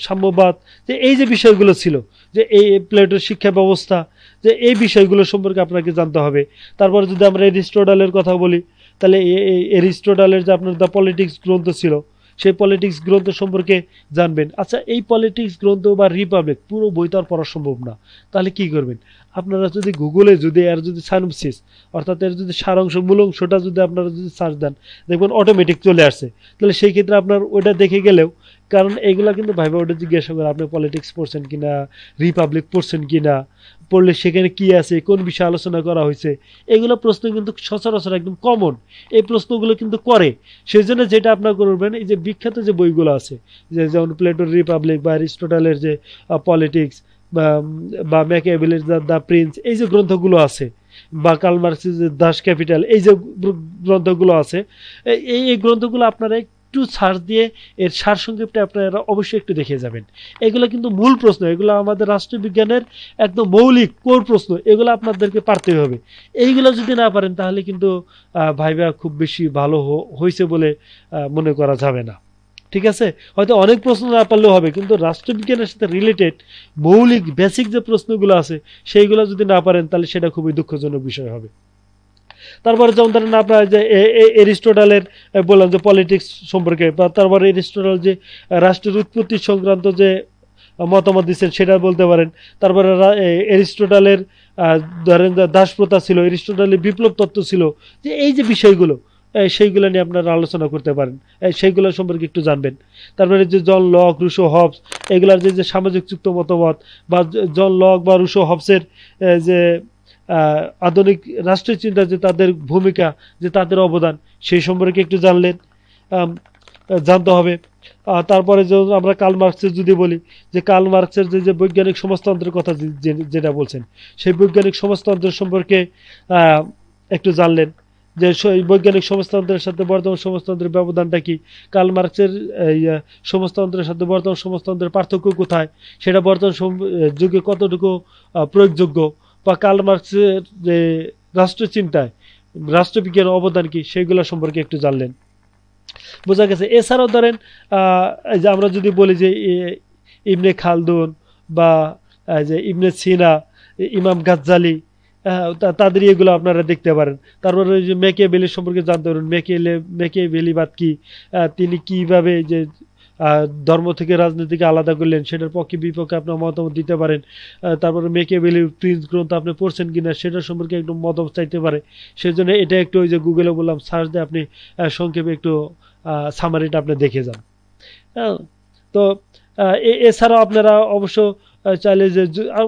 সাম্যবাদ, যে এই যে বিষয়গুলো ছিল, যে এই প্লেটোর শিক্ষা ব্যবস্থা, যে এই বিষয়গুলো সম্পর্কে আপনাকে জানতে হবে। তারপরে যদি আমরা এরিস্টটলের কথা বলি, তাহলে এরিস্টটলের যে আপনার দ্য পলিটিক্স গ্রন্থ ছিল, সেই পলিটিক্স গ্রন্থ সম্পর্কে জানবেন। আচ্ছা, এই পলিটিক্স গ্রন্থ বা রিপাবলিক পুরো বই তো আর পড়া সম্ভব না, তাহলে কি করবেন আপনারা? যদি গুগলে যদি এর যদি সাইনোপসিস, অর্থাৎ এর যদি সারাংশ, মূল অংশটা যদি আপনারা যদি সার্চ দেন, দেখবেন অটোমেটিক চলে আসছে। তাহলে সেই ক্ষেত্রে আপনার ওটা দেখে গেলেও, কারণ এগুলা কিন্তু ভাইবা ওটা জিজ্ঞাসা করে আপনি পলিটিক্স পড়ছেন কিনা, রিপাবলিক পড়ছেন কিনা, পড়লে সেখানে কি আছে, কোন বিষয়ে আলোচনা করা হয়েছে, এগুলো প্রশ্ন কিন্তু সচরাচর একদম কমন, এই প্রশ্নগুলো কিন্তু করে। সেই জন্য যেটা আপনার করবেন, এই যে বিখ্যাত যে বইগুলো আছে, যেমন প্লেটোর রিপাবলিক বা অ্যারিস্টটলের যে পলিটিক্স, বা ম্যাকিয়াভেলির দ্য প্রিন্স, এই যে গ্রন্থগুলো আছে, বা কার্ল মার্কসের যে দাস ক্যাপিটাল, এই যে গ্রন্থগুলো আছে, এই গ্রন্থগুলো আপনারা একটু সার্চ দিয়ে এর সারসংক্ষেপটা আপনারা অবশ্যই একটু দেখে যাবেন। এগুলো কিন্তু মূল প্রশ্ন, এগুলো আমাদের রাষ্ট্রবিজ্ঞানের একদম মৌলিক কোর প্রশ্ন, এগুলো আপনাদেরকে পারতে হবে। এইগুলো যদি না পারেন তাহলে কিন্তু ভাইবা খুব বেশি ভালো হয়েছে বলে মনে করা যাবে না। ঠিক আছে, হয়তো অনেক প্রশ্ন না পারলেও হবে, কিন্তু রাষ্ট্রবিজ্ঞানের সাথে রিলেটেড মৌলিক বেসিক যে প্রশ্নগুলো আছে সেইগুলো যদি না পারেন তাহলে সেটা খুবই দুঃখজনক বিষয় হবে। তারপরে যেমন ধরেন আপনার যে এরিস্টটলের বললাম যে পলিটিক্স সম্পর্কে, বা তারপরে এরিস্টটল যে রাষ্ট্রের উৎপত্তি সংক্রান্ত যে মতামত দিচ্ছেন সেটা বলতে পারেন। তারপরে এরিস্টটলের ধরেন দাসপ্রথা ছিল, এরিস্টটলের বিপ্লব তত্ত্ব ছিল, যে এই যে বিষয়গুলো, সেইগুলো নিয়ে আপনারা আলোচনা করতে পারেন, সেইগুলো সম্পর্কে একটু জানবেন। তারপরে যে জন লক, রুশো, হবস, এগুলার যে সামাজিক যুক্ত মতবাদ, বা জন লক বা রুশো হবসের যে আধুনিক রাষ্ট্রীয় চিন্তা, যে তাদের ভূমিকা, যে তাদের অবদান, সেই সম্পর্কে একটু জানতে হবে। তারপরে আমরা কার্ল মার্কসের যদি বলি, যে কার্ল মার্কসের যে বৈজ্ঞানিক সমাজতন্ত্রের কথা যেটা বলছেন, সেই বৈজ্ঞানিক সমাজতন্ত্রের সম্পর্কে একটু জানলেন, যে বৈজ্ঞানিক সমাজতন্ত্রের সাথে বর্তমান সমাজতন্ত্রের ব্যবধানটা কি, কার্ল মার্কসের সমাজতন্ত্রের সাথে বর্তমান সমাজতন্ত্রের পার্থক্য কোথায়, সেটা বর্তমান যুগে কতটুকু প্রয়োগযোগ্য, বা কার্ল মার্কসের যে রাষ্ট্রচিন্তায় রাষ্ট্রবিজ্ঞানের অবদান কি, সেইগুলো সম্পর্কে একটু জানলেন, বোঝা গেছে। এছাড়াও ধরেন যে আমরা যদি বলি যে ইবনে খালদুন, বা যে ইবনে সিনা, ইমাম গাজ্জালি, তাদের এগুলো আপনারা দেখতে পারেন। তারপরে ওই যে ম্যাকিয়াভেলি সম্পর্কে জানতে পারেন, ম্যাকিয়াভেলিবাদ কি, তিনি কিভাবে যে ধর্ম থেকে রাজনীতিকে আলাদা করলেন, সেটার পক্ষে বিপক্ষে আপনার মতামত দিতে পারেন। তারপরে ম্যাকিয়াভেলির প্রিন্স গ্রন্থ আপনি পড়ছেন কিনা সেটার সম্পর্কে একটু মতামত চাইতে পারে। সেই জন্য এটা একটু ওই যে গুগলে বললাম সার্চ দিয়ে আপনি সংক্ষেপে একটু সামারিটা আপনি দেখে যান। তো এছাড়াও আপনারা অবশ্য চাইলে যে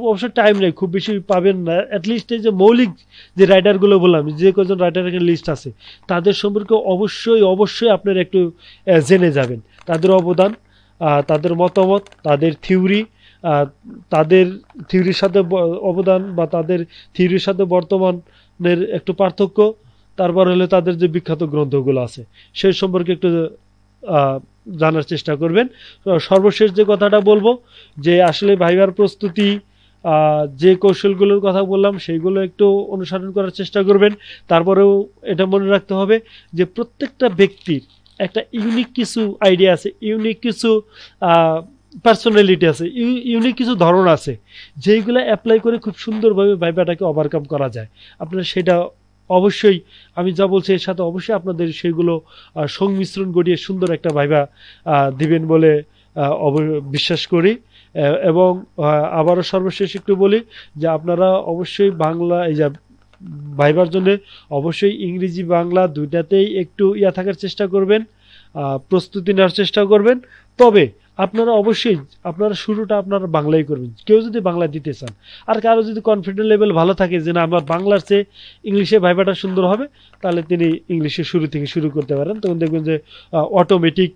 অবশ্য টাইম নেই, খুব বেশি পাবেন না, অ্যাটলিস্ট এই যে মৌলিক যে রাইটারগুলো বললাম, যে কজন রাইটার এখানে লিস্ট আছে, তাদের সম্পর্কে অবশ্যই আপনারা একটু জেনে যাবেন, তাদের অবদান, তাদের মতামত, তাদের থিওরি, তাদের থিওরির সাথে অবদান বা তাদের থিওরির সাথে বর্তমানের একটু পার্থক্য, তারপর হলে তাদের যে বিখ্যাত গ্রন্থগুলো আছে সেই সম্পর্কে একটু জানার চেষ্টা করবেন। সর্বশেষ যে কথাটা বলবো যে আসলে ভাইবার প্রস্তুতি যে কৌশলগুলোর কথা বললাম সেইগুলো একটু অনুসরণ করার চেষ্টা করবেন। তারপরেও এটা মনে রাখতে হবে যে প্রত্যেকটা ব্যক্তির একটা ইউনিক কিছু আইডিয়া আছে, ইউনিক কিছু পার্সোনালিটি আছে, ইউনিক কিছু ধরন আছে যেইগুলো অ্যাপ্লাই করে খুব সুন্দরভাবে ভাইবাটাকে ওভারকাম করা যায়। আপনারা সেটা অবশ্যই, আমি যা বলছি এর সাথে অবশ্যই আপনাদের সেগুলো সংমিশ্রণ ঘটিয়ে সুন্দর একটা ভাইবা দিবেন বলে বিশ্বাস করি। এবং আবারও সর্বশেষ একটু বলি যে আপনারা অবশ্যই বাংলা এই যে ভাইবার জন্য অবশ্যই ইংরেজি বাংলা দুইটাতেই একটু থাকার চেষ্টা করবেন, প্রস্তুতি নেওয়ার চেষ্টা করবেন। তবে আপনারা অবশ্যই আপনারা শুরুটা আপনারা বাংলায় করবেন, কেউ যদি বাংলা দিতে চান। আর কারো যদি কনফিডেন্স লেভেল ভালো থাকে যে না আমার বাংলার চেয়ে ইংলিশে ভাইবাটা সুন্দর হবে, তাহলে তিনি ইংলিশে শুরু থেকে শুরু করতে পারেন। তখন দেখবেন যে অটোমেটিক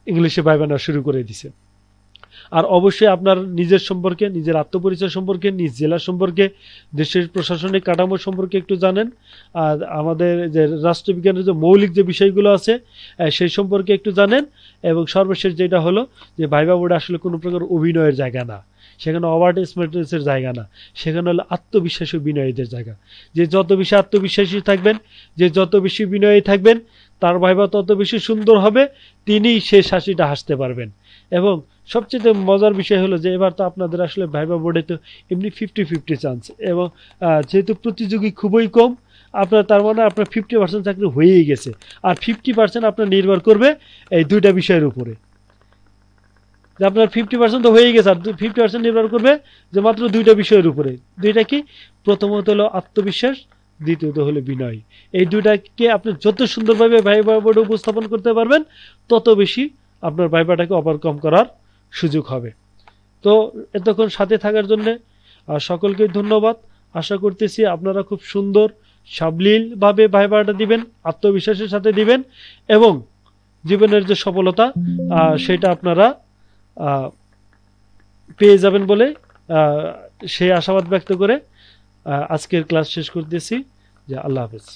ইংলিশে ভাইবা নেওয়া শুরু করে দিছে। আর অবশ্যই আপনার নিজের সম্পর্কে, নিজের আত্মপরিচয় সম্পর্কে, নিজ জেলা সম্পর্কে, দেশের প্রশাসনিক কাঠামো সম্পর্কে একটু জানেন। আর আমাদের যে রাষ্ট্রবিজ্ঞানের যে মৌলিক যে বিষয়গুলো আছে সেই সম্পর্কে একটু জানেন। এবং সর্বশেষ যেটা হলো যে ভাইবা বোর্ড আসলে কোনো প্রকার অভিনয়ের জায়গা না, সেখানে অ্যাওয়ার্ডসমেন্টের জায়গা না, সেখানে হলো আত্মবিশ্বাসী বিনয়ীদের জায়গা। যে যত বেশি আত্মবিশ্বাসী থাকবেন, যে যত বেশি বিনয়ী থাকবেন, তার ভাইবা তত বেশি সুন্দর হবে, তিনি শেষ হাসিটা হাসতে পারবেন। এবং সবচেয়ে মজার বিষয় হলো যে এবার তো আপনাদের আসলে ভাইবা বোর্ডে তো এমনি 50-50 চান্স, এবং যেহেতু প্রতিযোগী খুবই কম, আপনার তার মানে আপনার 50% চাকরি হয়েই গেছে। আর 50% আপনার নির্ভর করবে এই দুইটা বিষয়ের উপরে, যে আপনার 50% তো হয়েই গেছে, আর 50% নির্ভর করবে যে মাত্র দুইটা বিষয়ের উপরে। দুইটা কি? প্রথমত হলো আত্মবিশ্বাস, দ্বিতীয়ত হলো বিনয়। এই দুইটাকে আপনি যত সুন্দরভাবে ভাইবা বোর্ডে উপস্থাপন করতে পারবেন, তত বেশি আপনার ভাইবাটাকে ওভারকাম করার সুযোগ হবে। তো এতক্ষণ সাথে থাকার জন্য সকলকে ধন্যবাদ। আশা করতেছি আপনারা খুব সুন্দর সাবলীলভাবে ভাইবাটা দিবেন, আত্মবিশ্বাসের সাথে দিবেন, এবং জীবনের যে সফলতা সেটা আপনারা পেয়ে যাবেন বলে সেই আশাবাদ ব্যক্ত করে আজকের ক্লাস শেষ করতেছি। যে আল্লাহ হাফেজ।